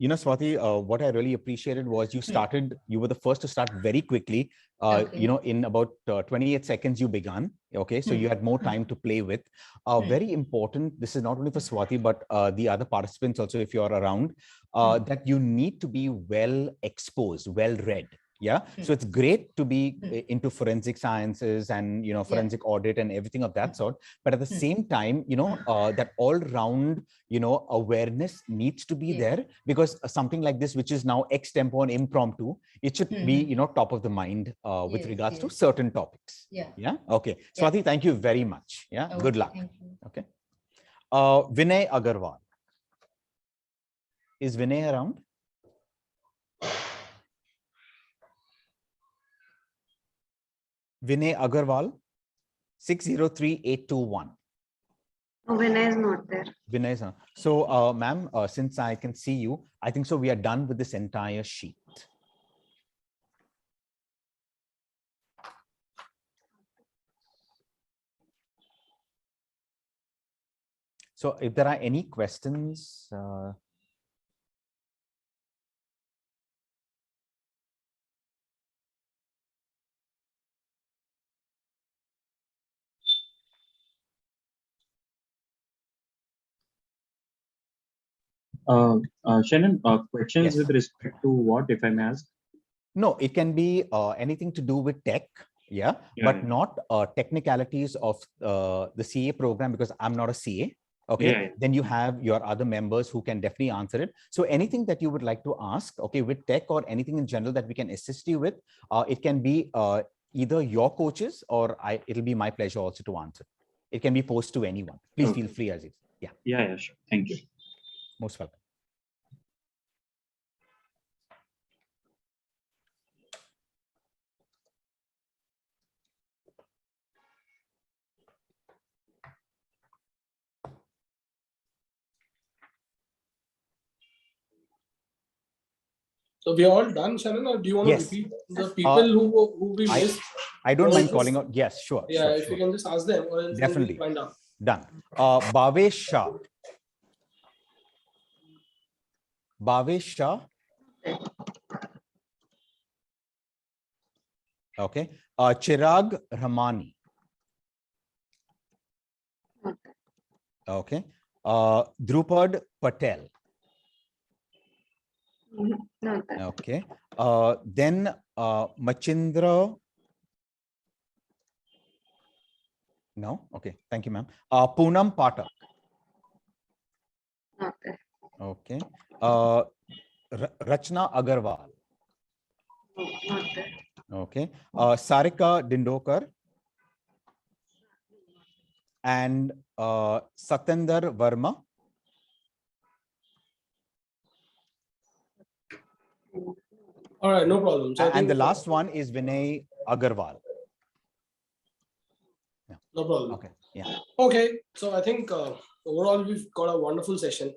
Swati, what I really appreciated was you were the first to start very quickly. In about 28 seconds you began. Okay. So you had more time to play with. Very important. This is not only for Swati, but the other participants also, if you're around, that you need to be well exposed, well read. Yeah. So it's great to be into forensic sciences and, forensic audit and everything of that sort. But at the same time, that all round, awareness needs to be there, because something like this, which is now extempo and impromptu, it should be, top of the mind with regards to certain topics. Yeah. Okay. Swati, thank you very much. Yeah. Good luck. Thank you. Okay. Vinay Agarwal. Is Vinay around? Vinay Agarwal, 603821. Oh, Vinay is not there. Vinay is not. So, ma'am, since I can see you, I think so we are done with this entire sheet. So if there are any questions, Shannon, questions Yes. with respect to what, if I may ask? No, it can be anything to do with tech, but not technicalities of the CA program, because I'm not a CA. Okay, Yeah. then you have your other members who can definitely answer it. So anything that you would like to ask, okay, with tech or anything in general that we can assist you with, it can be either your coaches or it'll be my pleasure also to answer. It can be posed to anyone. Please feel free, Aziz. Yeah. Yeah, sure. Thank you. Most welcome. So we are all done, Shannon, or do you want to Yes. repeat the people who we missed? I don't mind Just- calling out. Yes, sure. Yeah, sure, if sure. you can just ask them, or else then Definitely. we'll find out. Done. Bhavesh Shah. Bhavesh Shah. Okay. Chirag Ramani. Okay. Drupad Patel. Okay. Then Machindra. No. Okay. Thank you, ma'am. Poonam Patak. Okay. Rachna Agarwal. Okay. Sarika Dindokar. And Satyendar Verma. All right, no problem. So I And think the last one is Vinay Agarwal. no problem. Okay. Yeah. Okay, so I think overall we've got a wonderful session,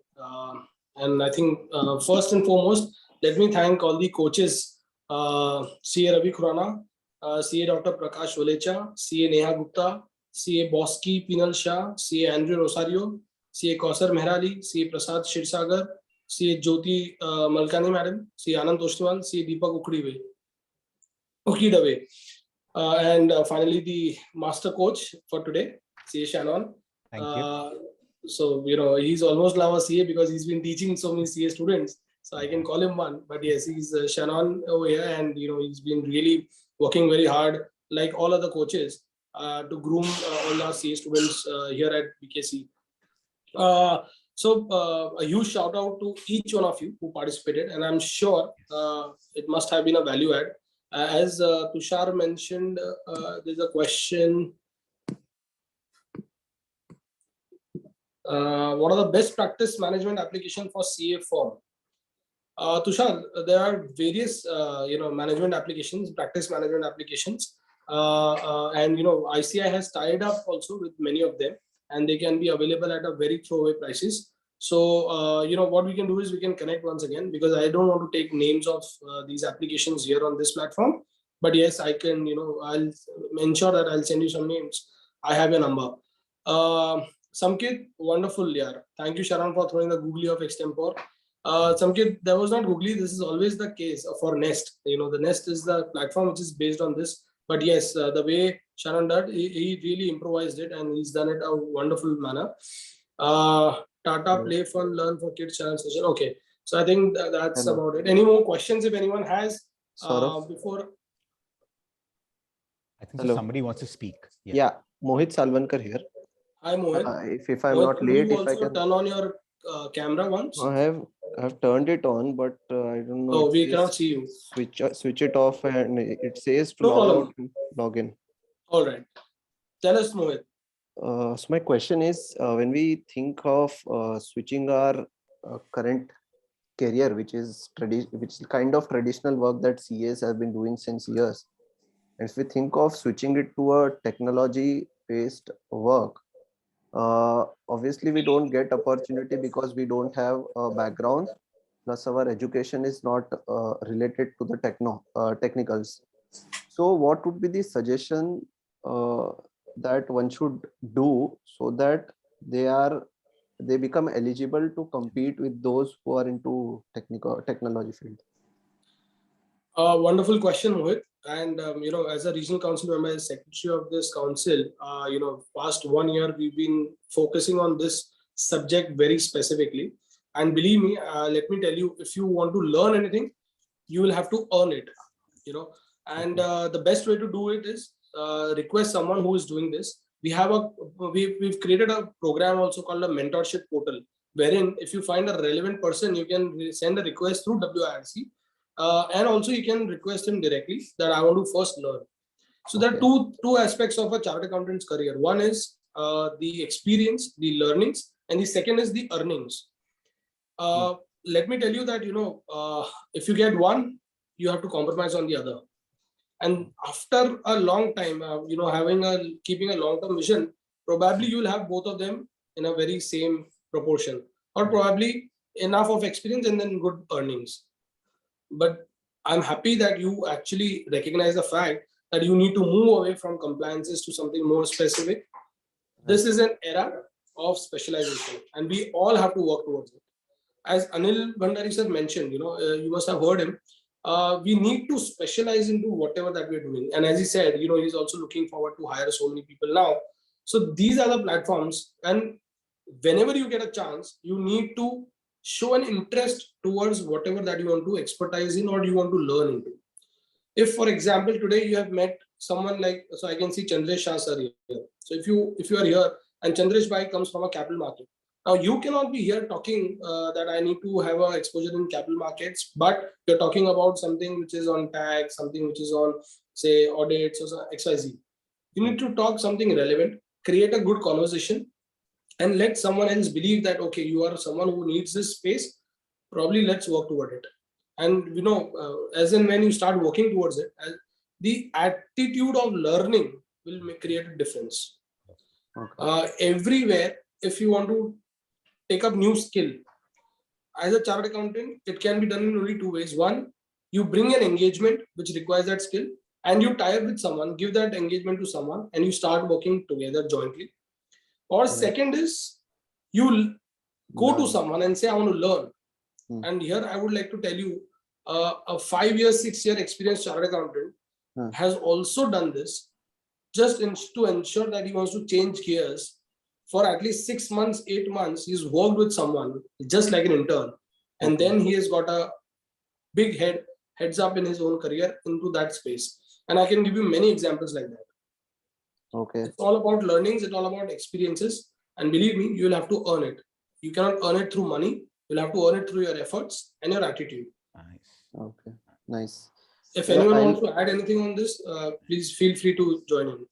and I think first and foremost, let me thank all the coaches, CA Ravi Khurana, CA Dr. Prakash Valecha, CA Neha Gupta, CA Bosky Pinal Shah, CA Andrew Rosario, CA Kausar Mehrali, CA Prasad Shirsagar, CA Jyoti Malkani Madam, CA Anand Toshtiwal, CA Deepak Ukidave. And finally, the master coach for today, CA Shannon. Thank you. So, you know, he's almost now a CA because he's been teaching so many CA students. So I can call him one. But yes, he's Shannon over here. And, you know, he's been really working very hard, like all other coaches, to groom all our CA students here at BKC. So a huge shout out to each one of you who participated. And I'm sure it must have been a value add. As Tushar mentioned, there's a question. What are the best practice management application for CA form? Tushar, there are various management applications, practice management applications, and ICAI has tied up also with many of them, and they can be available at a very throwaway prices. So what we can do is we can connect once again, because I don't want to take names of these applications here on this platform. But yes, I can. I'll ensure that I'll send you some names. I have your number. Samkit, wonderful, yeah. Thank you, Sharon, for throwing the googly of extempore. Samkit, there was not googly. This is always the case for Nest. The Nest is the platform which is based on this. But yes, the way Sharon did, he really improvised it, and he's done it a wonderful manner. Tata Play Fun Learn for Kids channel session. Okay, so I think that's about it. Any more questions if anyone has before? I think so somebody wants to speak. Yeah, Mohit Salvankar here. Hi Mohit. If I'm Mohit, not could late, you if I also can. turn on your camera once? I have turned it on, but I don't know. Oh, it we says cannot see you. Switch it off, and it says to No log problem. out and log in. All right. Tell us, Mohit. So my question is, when we think of switching our current career, which is kind of traditional work that CAs have been doing since years, and if we think of switching it to a technology-based work, obviously we don't get opportunity because we don't have a background, plus our education is not related to the technicals. So what would be the suggestion that one should do so that they are they become eligible to compete with those who are into technology field? Wonderful question, Mohit. And as a regional council member, as secretary of this council, past 1 year we've been focusing on this subject very specifically. And believe me, let me tell you, if you want to learn anything, you will have to earn it. And the best way to do it is request someone who is doing this. We've created a program also called a mentorship portal, wherein if you find a relevant person, you can send a request through WIRC. And also you can request him directly that I want to first learn. So there are two aspects of a chartered accountant's career. One is the experience, the learnings, and the second is the earnings. Let me tell you that if you get one, you have to compromise on the other. And after a long time, keeping a long-term vision, probably you will have both of them in a very same proportion, or probably enough of experience and then good earnings. But I'm happy that you actually recognize the fact that you need to move away from compliances to something more specific. This is an era of specialization, and we all have to work towards it. As Anil Bhandari sir mentioned, you must have heard him. We need to specialize into whatever that we're doing. And as he said, he's also looking forward to hire so many people now. So these are the platforms, and whenever you get a chance, you need to show an interest towards whatever that you want to expertise in or you want to learn into. If, for example, today you have met someone like, so I can see Chandresh Shah sir here. So if you are here and Chandresh Bhai comes from a capital market, now you cannot be here talking that I need to have an exposure in capital markets, but you're talking about something which is on tax, something which is on, say, audits or XYZ. You need to talk something relevant, create a good conversation, and let someone else believe that, okay, you are someone who needs this space, probably let's work toward it. And as and when you start working towards it, the attitude of learning will create a difference. Everywhere, if you want to take up new skill, as a chartered accountant, it can be done in only two ways. One, you bring an engagement which requires that skill, and you tie up with someone, give that engagement to someone, and you start working together jointly. Or second is you go to someone and say, I want to learn. And here I would like to tell you, a 5-year, 6-year experienced chartered accountant has also done this just to ensure that he wants to change gears for at least 6 months, 8 months. He's worked with someone just like an intern. And then he has got a big heads up in his own career into that space. And I can give you many examples like that. It's all about learnings, it's all about experiences. And believe me, you will have to earn it. You cannot earn it through money. You'll have to earn it through your efforts and your attitude. Okay, nice. If anyone wants to add anything on this, please feel free to join in.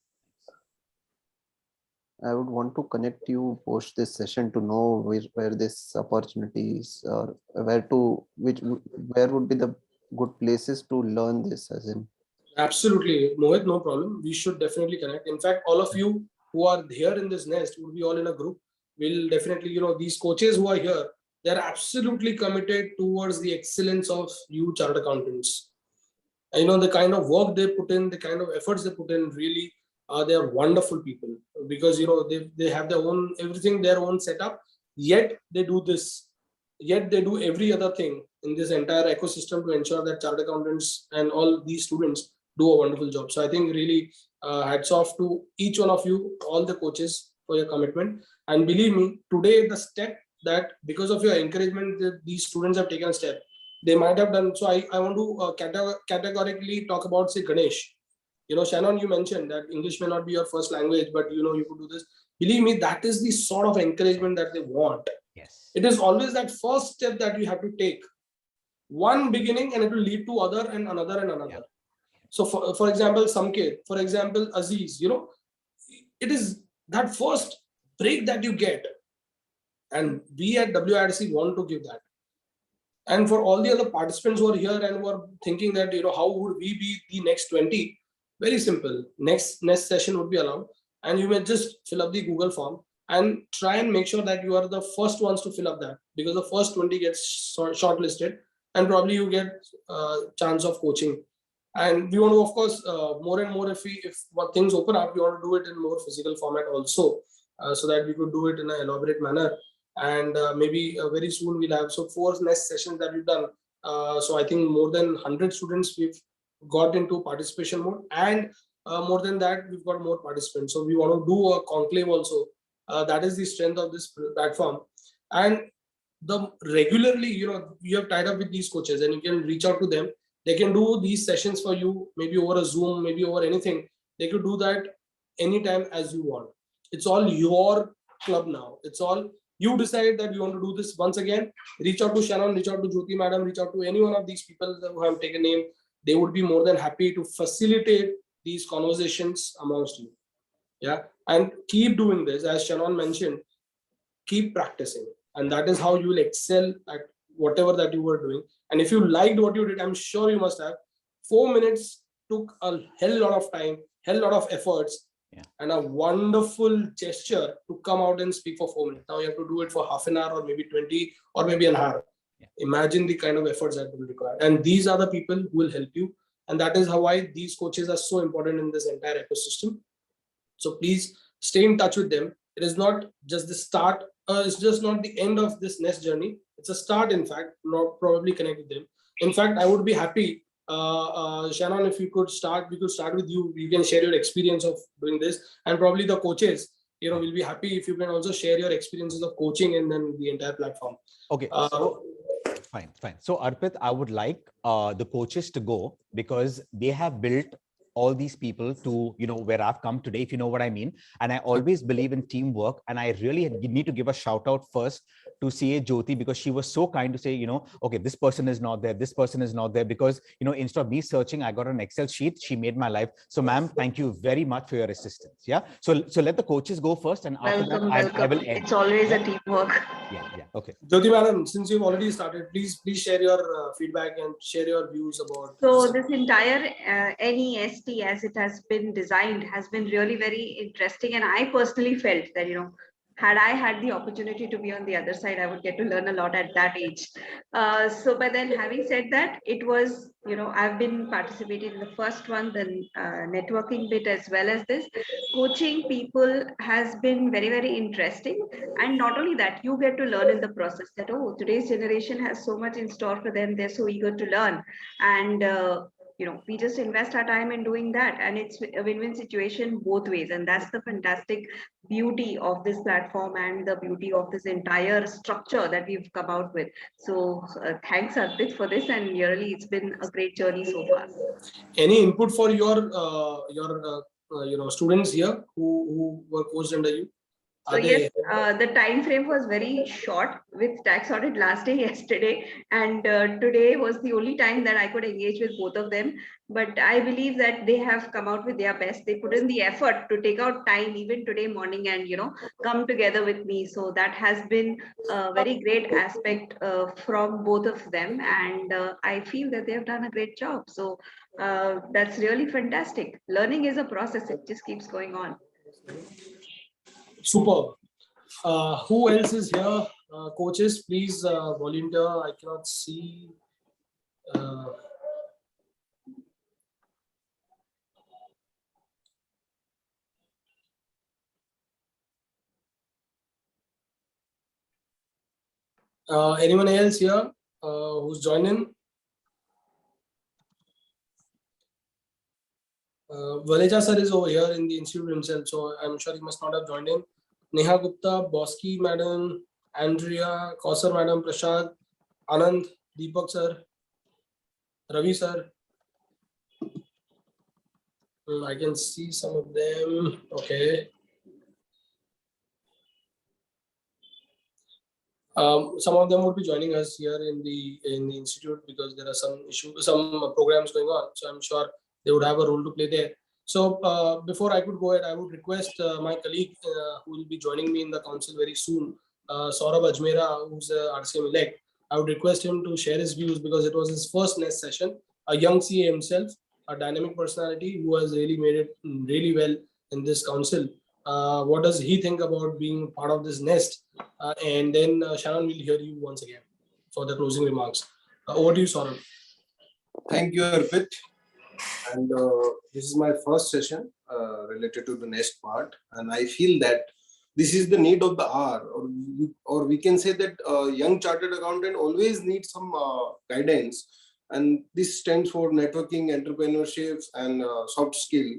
I would want to connect you post this session to know where this opportunities or where would be the good places to learn this as in. Absolutely, Mohit, no problem. We should definitely connect. In fact, all of you who are here in this nest will be all in a group. We'll definitely, these coaches who are here, they're absolutely committed towards the excellence of you chartered accountants. And the kind of work they put in, the kind of efforts they put in, really, they are wonderful people because, they have their own, everything, their own setup, yet they do this, yet they do every other thing in this entire ecosystem to ensure that chartered accountants and all these students do a wonderful job. So I think really hats off to each one of you, all the coaches, for your commitment. And believe me, today the step that because of your encouragement, these students have taken a step, they might have done. So I want to categorically talk about, say, Ganesh. Shannon, you mentioned that English may not be your first language, but you could do this. Believe me, that is the sort of encouragement that they want. Yes. It is always that first step that you have to take. One beginning, and it will lead to other and another and another. Yeah. So for example, Samket, for example, Aziz, it is that first break that you get. And we at WIRC want to give that. And for all the other participants who are here and who are thinking that, how would we be the next 20? Very simple. Next session would be allowed. And you may just fill up the Google form and try and make sure that you are the first ones to fill up that, because the first 20 gets shortlisted and probably you get a chance of coaching. And we want to, of course, more and more, if things open up, we want to do it in more physical format also, so that we could do it in an elaborate manner. and maybe very soon we'll have, so 4 nest sessions that we've done. So I think more than 100 students we've got into participation mode, and more than that, we've got more participants. So we want to do a conclave also. That is the strength of this platform. And the regularly, you have tied up with these coaches and you can reach out to them. They can do these sessions for you, maybe over a Zoom, maybe over anything. They could do that anytime as you want. It's all your club now. It's all you decide that you want to do this. Once again, reach out to Shannon, reach out to Jyoti madam, reach out to any one of these people who have taken name. They would be more than happy to facilitate these conversations amongst you. Yeah, and keep doing this. As Shannon mentioned, keep practicing, and that is how you will excel at whatever that you were doing. And if you liked what you did, I'm sure you must have. 4 minutes took a hell lot of time, hell lot of efforts, and a wonderful gesture to come out and speak for 4 minutes. Now you have to do it for half an hour or maybe 20 or maybe an hour. Imagine the kind of efforts that will require. And these are the people who will help you. And that is how why these coaches are so important in this entire ecosystem. So please stay in touch with them. It is not just the start. It's just not the end of this next journey. It's a start, in fact. Not probably connect with them. In fact, I would be happy, Shannon, if you could start. We could start with you. You can share your experience of doing this, and probably the coaches. We'll be happy if you can also share your experiences of coaching and then the entire platform. Okay. Fine. So Arpit, I would like the coaches to go, because they have built all these people to, where I've come today, if you know what I mean. And I always believe in teamwork. And I really need to give a shout out first to CA Jyoti, because she was so kind to say, okay, this person is not there, this person is not there, because, instead of me searching, I got an Excel sheet. She made my life. So ma'am, thank you very much for your assistance. Yeah. So let the coaches go first, and after Welcome, that, I will end. It's always a teamwork. Yeah. Okay. Jyoti madam, since you've already started, please share your feedback and share your views about. So this entire NEST, as it has been designed, has been really very interesting, and I personally felt that had I had the opportunity to be on the other side, I would get to learn a lot at that age. But then, having said that, it was I've been participating in the first one, the networking bit, as well as this coaching people has been very, very interesting. And not only that, you get to learn in the process that today's generation has so much in store for them. They're so eager to learn, and we just invest our time in doing that, and it's a win-win situation both ways. And that's the fantastic beauty of this platform and the beauty of this entire structure that we've come out with. So thanks Arpit for this, and really it's been a great journey so far. Any input for your students here who were coached under you? So yes, the time frame was very short, with tax audit last day yesterday, and today was the only time that I could engage with both of them. But I believe that they have come out with their best. They put in the effort to take out time even today morning and come together with me. So that has been a very great aspect from both of them, and I feel that they have done a great job. So that's really fantastic. Learning is a process; it just keeps going on. Superb. Who else is here? Coaches, please volunteer. I cannot see. Anyone else here who's joining? Valeja sir is over here in the institute himself, so I'm sure he must not have joined in. Neha Gupta, Bosky madam, Andrea, Kausar madam, Prashad, Anand, Deepak sir, Ravi sir. I can see some of them. Okay. Some of them would be joining us here in the institute, because there are some programs going on. So I'm sure they would have a role to play there. So before I could go ahead, I would request my colleague who will be joining me in the council very soon, Saurabh Ajmera, who's the RCM elect. I would request him to share his views, because it was his first NEST session. A young CA himself, a dynamic personality who has really made it really well in this council. What does he think about being part of this nest? And then Shannon will hear you once again for the closing remarks. Over to you, Saurabh. Thank you, Arpit. And this is my first session related to the nest part. And I feel that this is the need of the hour, or we can say that young chartered accountant always needs some guidance. And this stands for networking, entrepreneurship, and soft skill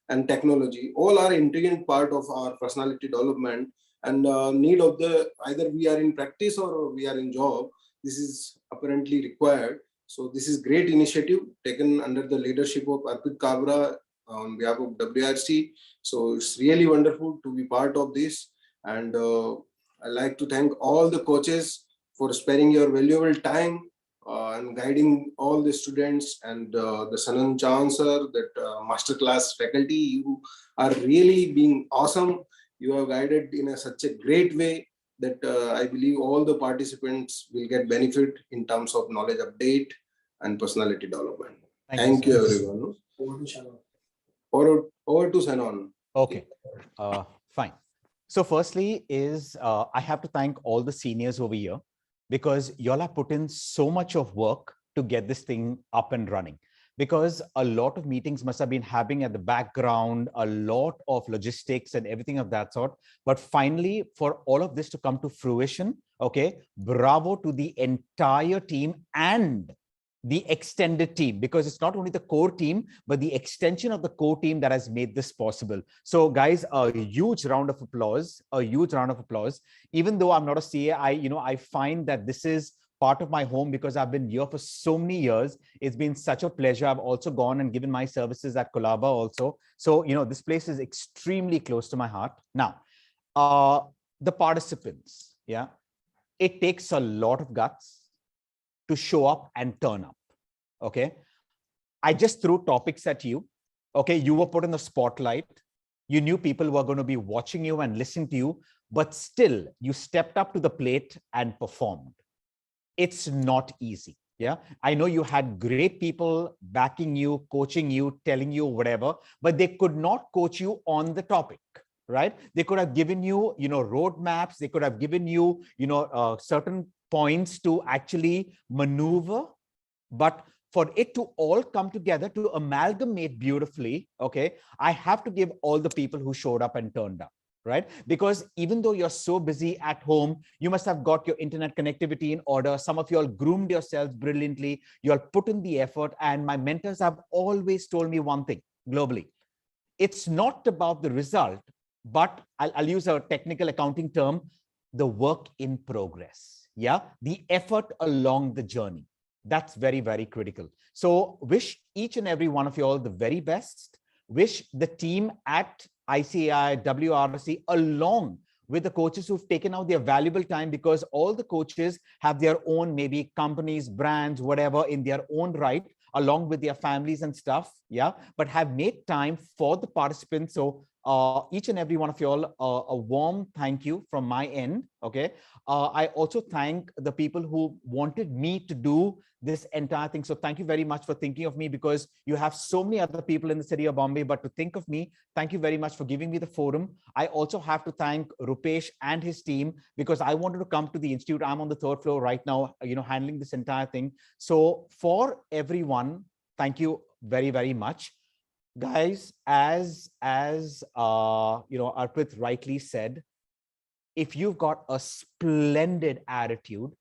and technology. All are integral part of our personality development and need of the, either we are in practice or we are in job. This is apparently required. So this is great initiative taken under the leadership of Arpit Kabra on behalf of WRC. So it's really wonderful to be part of this. And I like to thank all the coaches for sparing your valuable time and guiding all the students, and the Sanan Chansar, that masterclass faculty. You are really being awesome. You have guided in such a great way that I believe all the participants will get benefit in terms of knowledge update and personality development. Thank you, everyone. Over to Sanon. Okay, fine. So firstly is I have to thank all the seniors over here, because y'all have put in so much of work to get this thing up and running, because a lot of meetings must have been happening at the background, a lot of logistics and everything of that sort. But finally, for all of this to come to fruition, okay, bravo to the entire team and the extended team, because it's not only the core team, but the extension of the core team that has made this possible. So guys, a huge round of applause, a huge round of applause. Even though I'm not a CA, I find that this is part of my home because I've been here for so many years. It's been such a pleasure. I've also gone and given my services at Kolaba also. So, this place is extremely close to my heart. Now, the participants, yeah, it takes a lot of guts to show up and turn up. Okay. I just threw topics at you. Okay. You were put in the spotlight. You knew people were going to be watching you and listening to you, but still you stepped up to the plate and performed. It's not easy. Yeah. I know you had great people backing you, coaching you, telling you whatever, but they could not coach you on the topic. Right? They could have given you, roadmaps. They could have given you, certain points to actually maneuver, but for it to all come together to amalgamate beautifully, okay, I have to give all the people who showed up and turned up, right? Because even though you're so busy at home, you must have got your internet connectivity in order. Some of you all groomed yourselves brilliantly. You all put in the effort, and my mentors have always told me one thing globally. It's not about the result, but I'll use a technical accounting term, the work in progress. Yeah, the effort along the journey. That's very, very critical. So wish each and every one of you all the very best. Wish the team at ICAI, WRC, along with the coaches who've taken out their valuable time, because all the coaches have their own maybe companies, brands, whatever in their own right, along with their families and stuff. Yeah, but have made time for the participants. So each and every one of you all, a warm thank you from my end. Okay. I also thank the people who wanted me to do this entire thing. So thank you very much for thinking of me, because you have so many other people in the city of Bombay, but to think of me, thank you very much for giving me the forum. I also have to thank Rupesh and his team, because I wanted to come to the institute. I'm on the 3rd floor right now, handling this entire thing. So for everyone, thank you very, very much. Guys, as Arpit rightly said, if you've got a splendid attitude,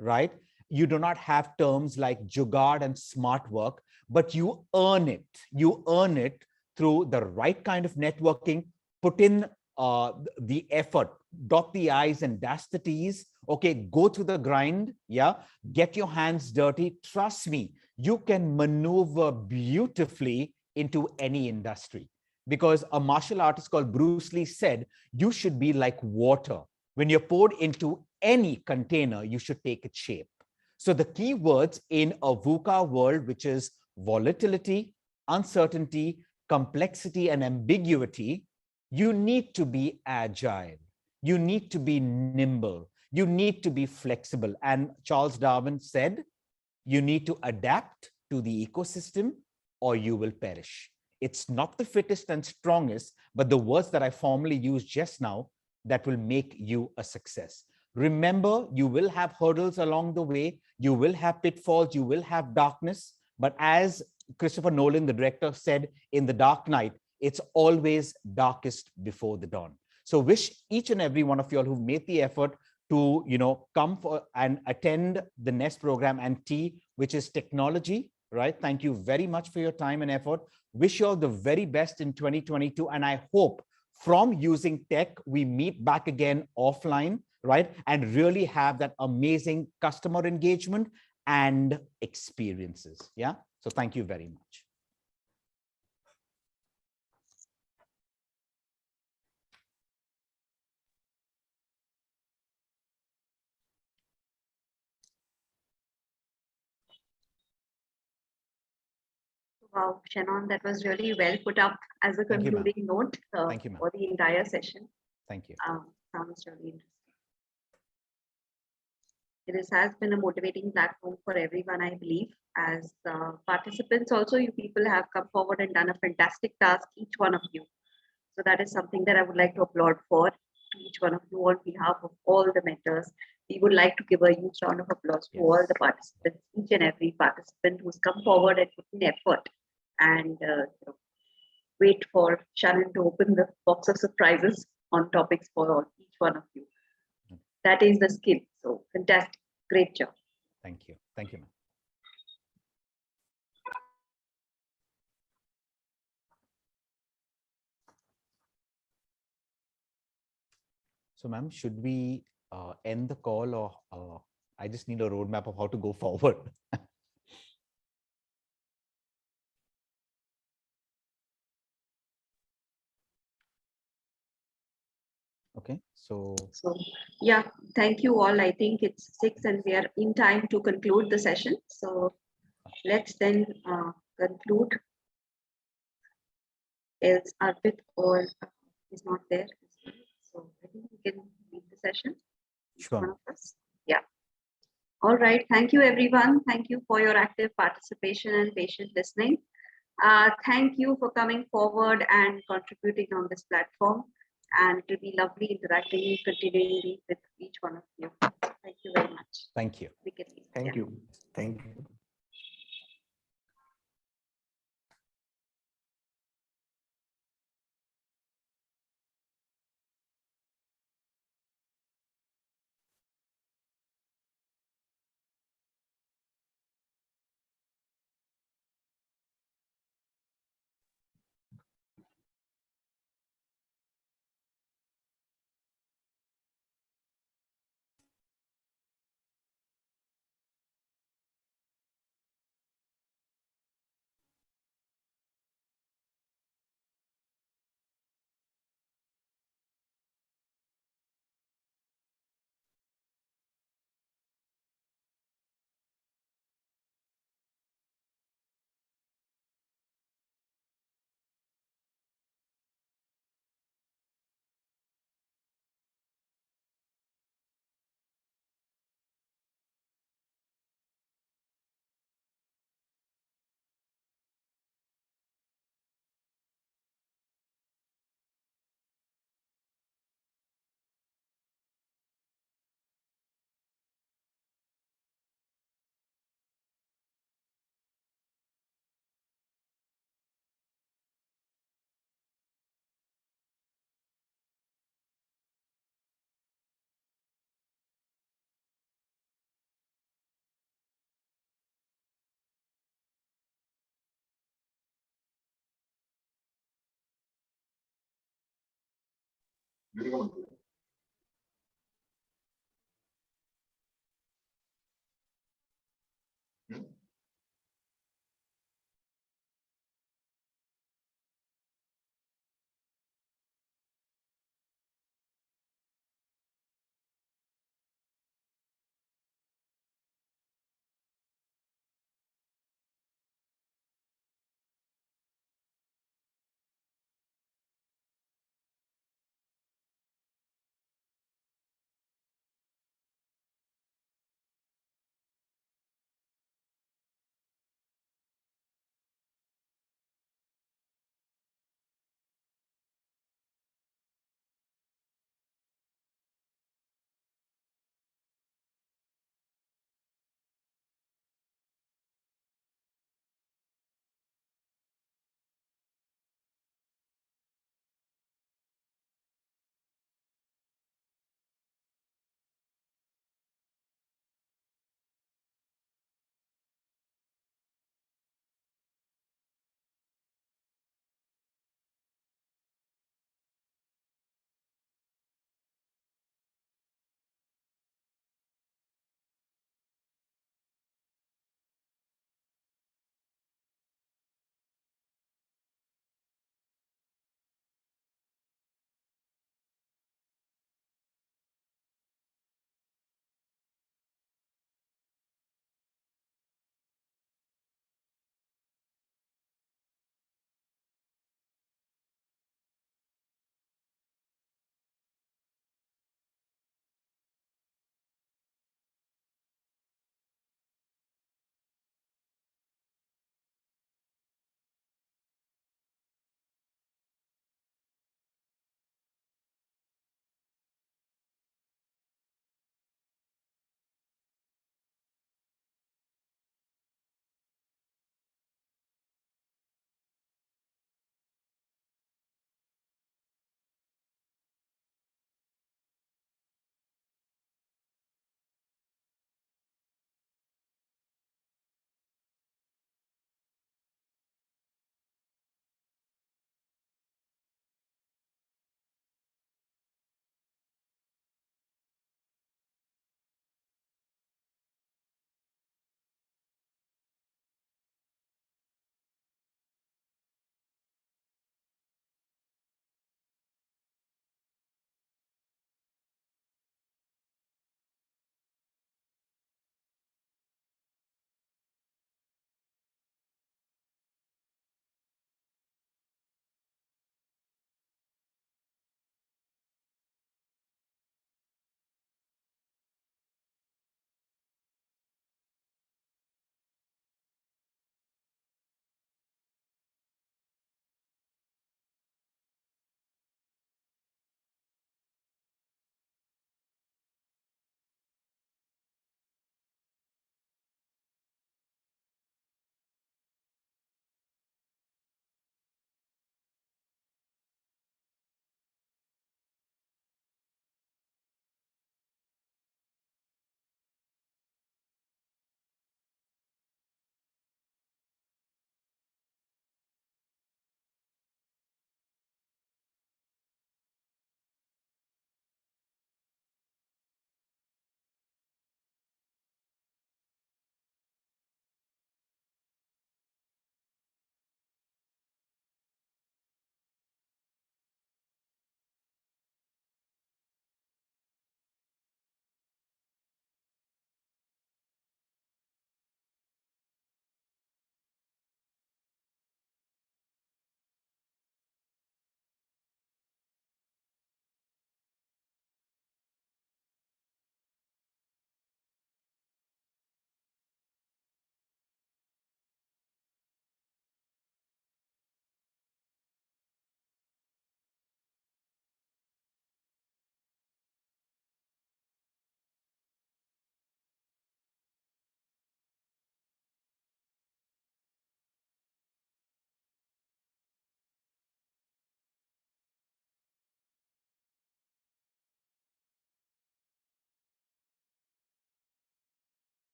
right, you do not have terms like jugaad and smart work, but you earn it. You earn it through the right kind of networking, put in the effort, dot the I's and dash the T's. Okay, go through the grind. Yeah, get your hands dirty. Trust me, you can maneuver beautifully into any industry, because a martial artist called Bruce Lee said, you should be like water. When you're poured into any container, you should take its shape. So the key words in a VUCA world, which is volatility, uncertainty, complexity, and ambiguity, you need to be agile. You need to be nimble. You need to be flexible. And Charles Darwin said, you need to adapt to the ecosystem or you will perish. It's not the fittest and strongest, but the words that I formally used just now that will make you a success. Remember, you will have hurdles along the way. You will have pitfalls. You will have darkness. But as Christopher Nolan, the director, said in The Dark Knight, it's always darkest before the dawn. So wish each and every one of you all who've made the effort to, come for and attend the NEST program and T, which is technology, right? Thank you very much for your time and effort. Wish you all the very best in 2022. And I hope from using tech, we meet back again offline, right? And really have that amazing customer engagement and experiences. Yeah. So thank you very much. Wow, Shannon, that was really well put up as a Thank you, ma'am. concluding note Thank you, ma'am. for the entire session. Thank you. Sounds really interesting. This has been a motivating platform for everyone, I believe. As participants, also, you people have come forward and done a fantastic task, each one of you. So that is something that I would like to applaud for each one of you on behalf of all the mentors. We would like to give a huge round of applause to all the participants, each and every participant who's come forward and put in effort. And wait for Shannon to open the box of surprises on topics for each one of you. That is the skill. So fantastic. Great job. Thank you. Thank you, ma'am. So, ma'am, should we end the call, or I just need a roadmap of how to go forward? Okay, so Yeah, thank you all. I think it's 6 and we are in time to conclude the session. So let's then conclude. Else Arpit or is not there. So I think we can leave the session. Sure. One of us. Yeah. All right. Thank you, everyone. Thank you for your active participation and patient listening. Thank you for coming forward and contributing on this platform. And it will be lovely interacting continually with each one of you. Thank you very much. Thank you. We can leave. Thank Yeah. you. Thank you.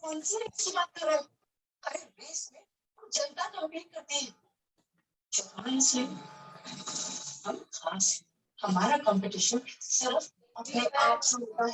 कौन सी race की बात कर रहे हो? अरे race में जनता compete करती है। जवान से हम खास हैं। हमारा कंपटीशन सिर्फ अपने आप से होता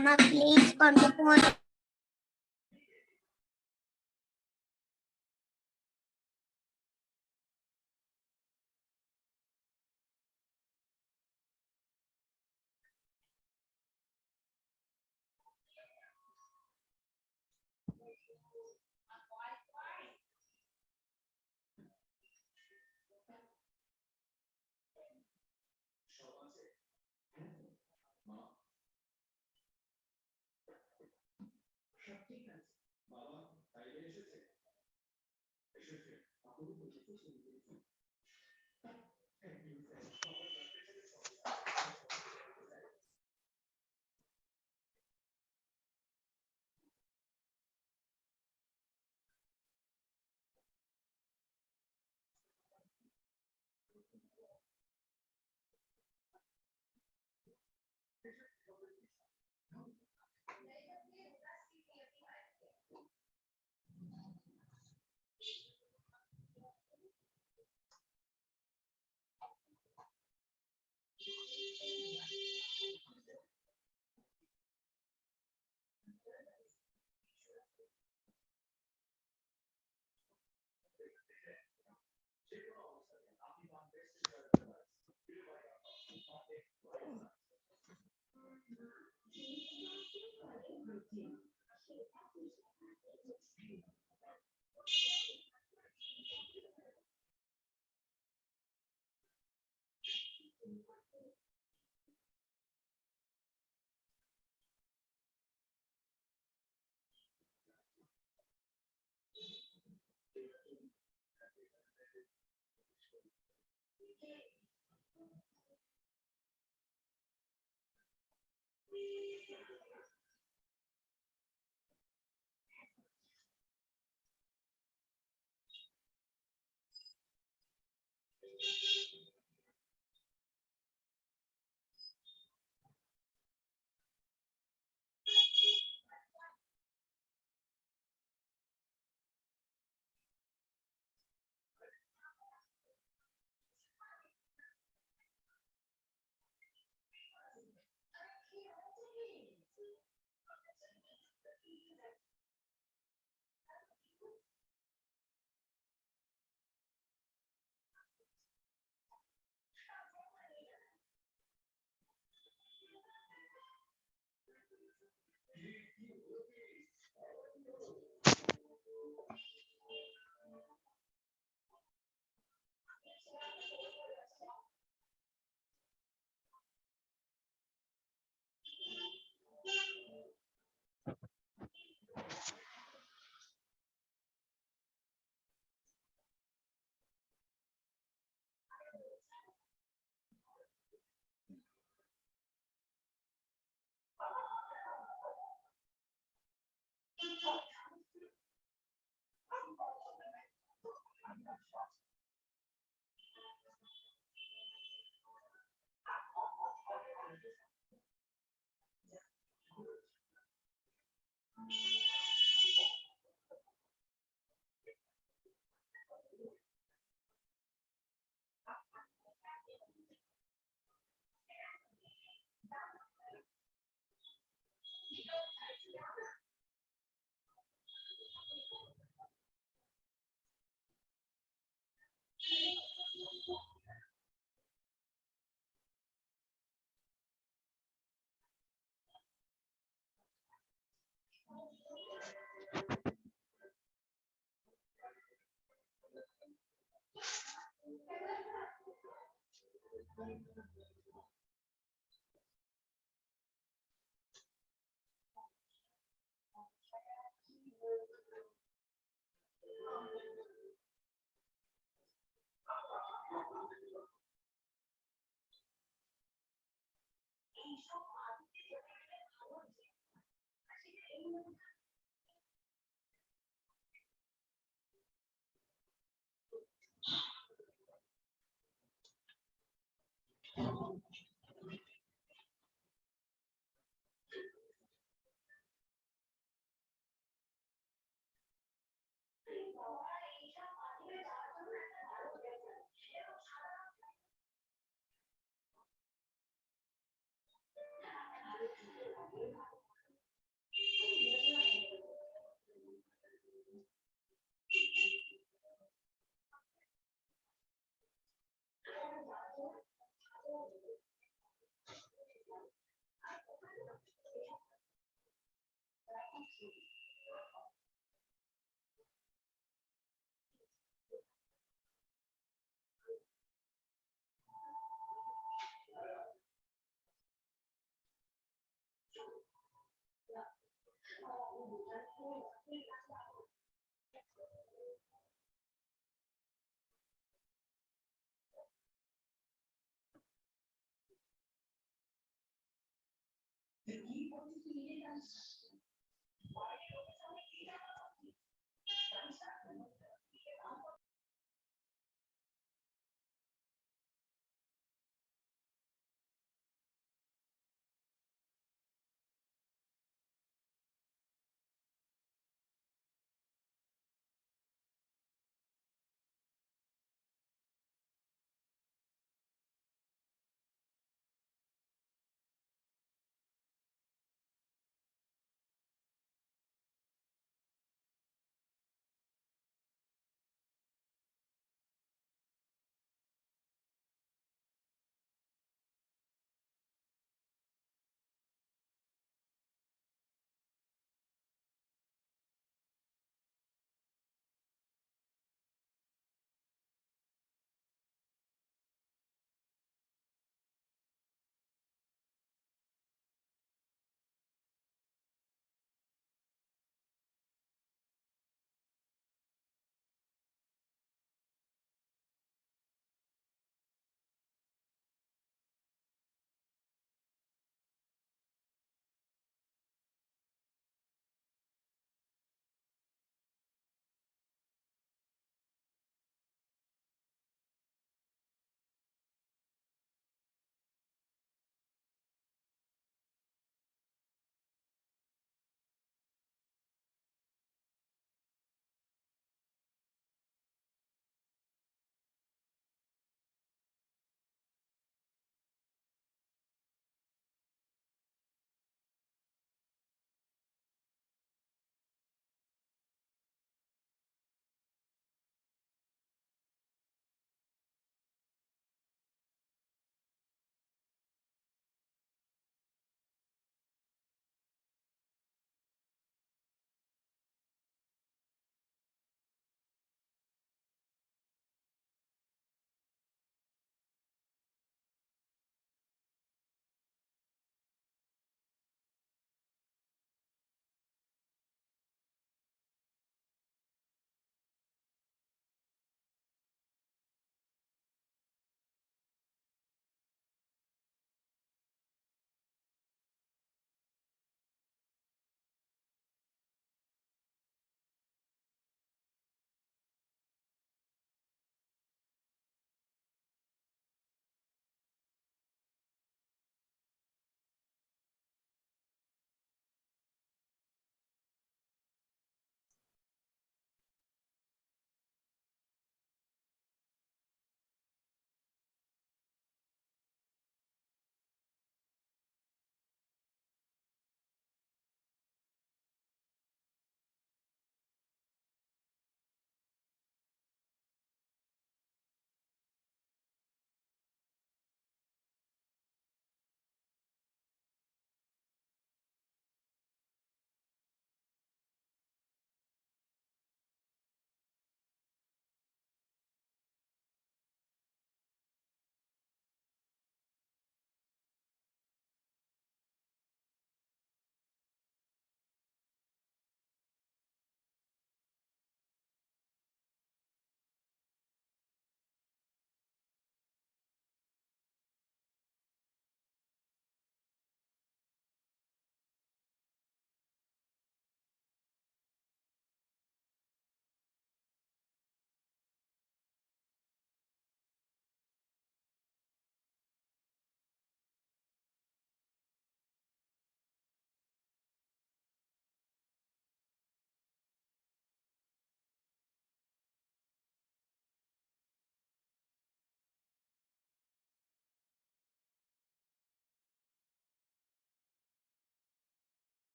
Mama, please on the phone.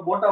मोठा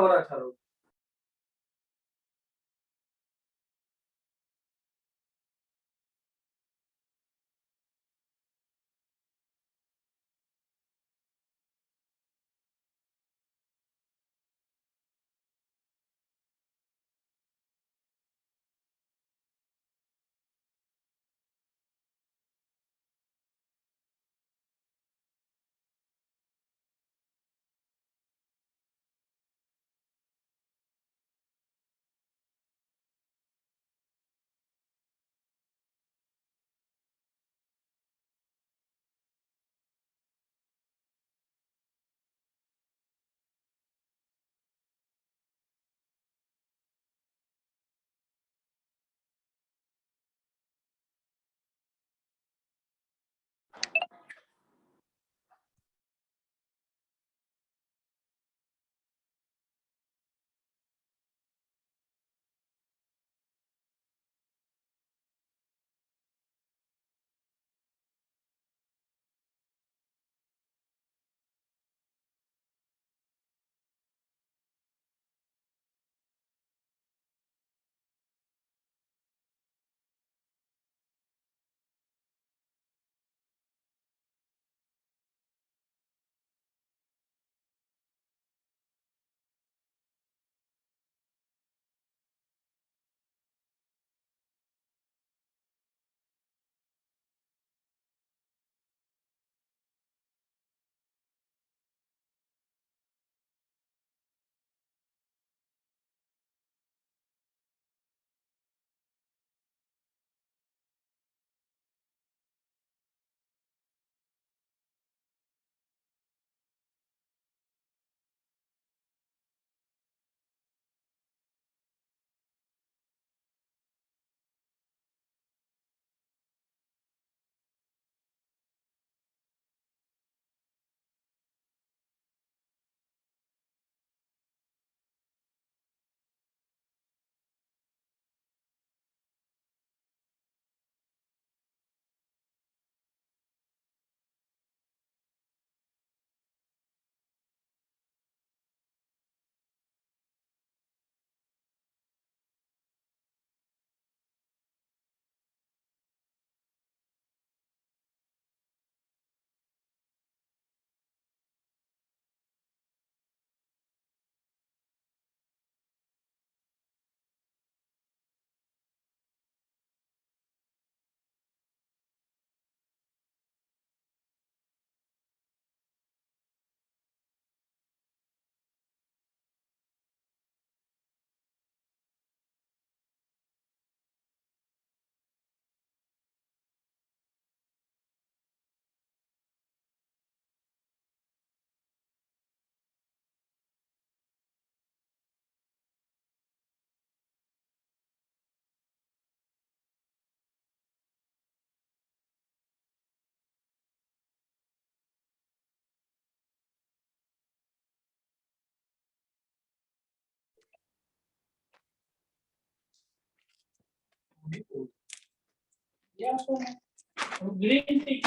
Green tea.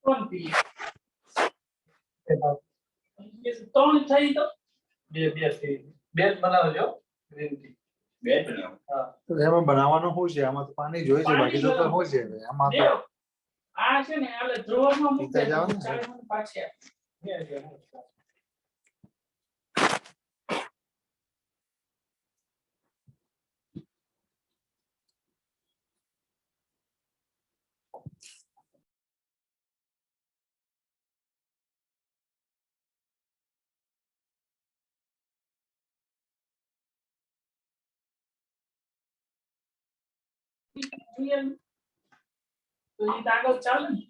One tea. ત્રણ થઈ તો બે બે થઈ બે બનાવજો ગ્રીન ટી બે બનાવો હા તો એમાં બનાવવાનું શું છે આમાં તો પાણી જોઈએ છે બાકી તો શું છે આમાં તો આ છે ને એટલે ડ્રોવરમાં મૂકી પીતા જાવ ને. ચાલે મને પાછી તો ઈ આગળ ચાલે ને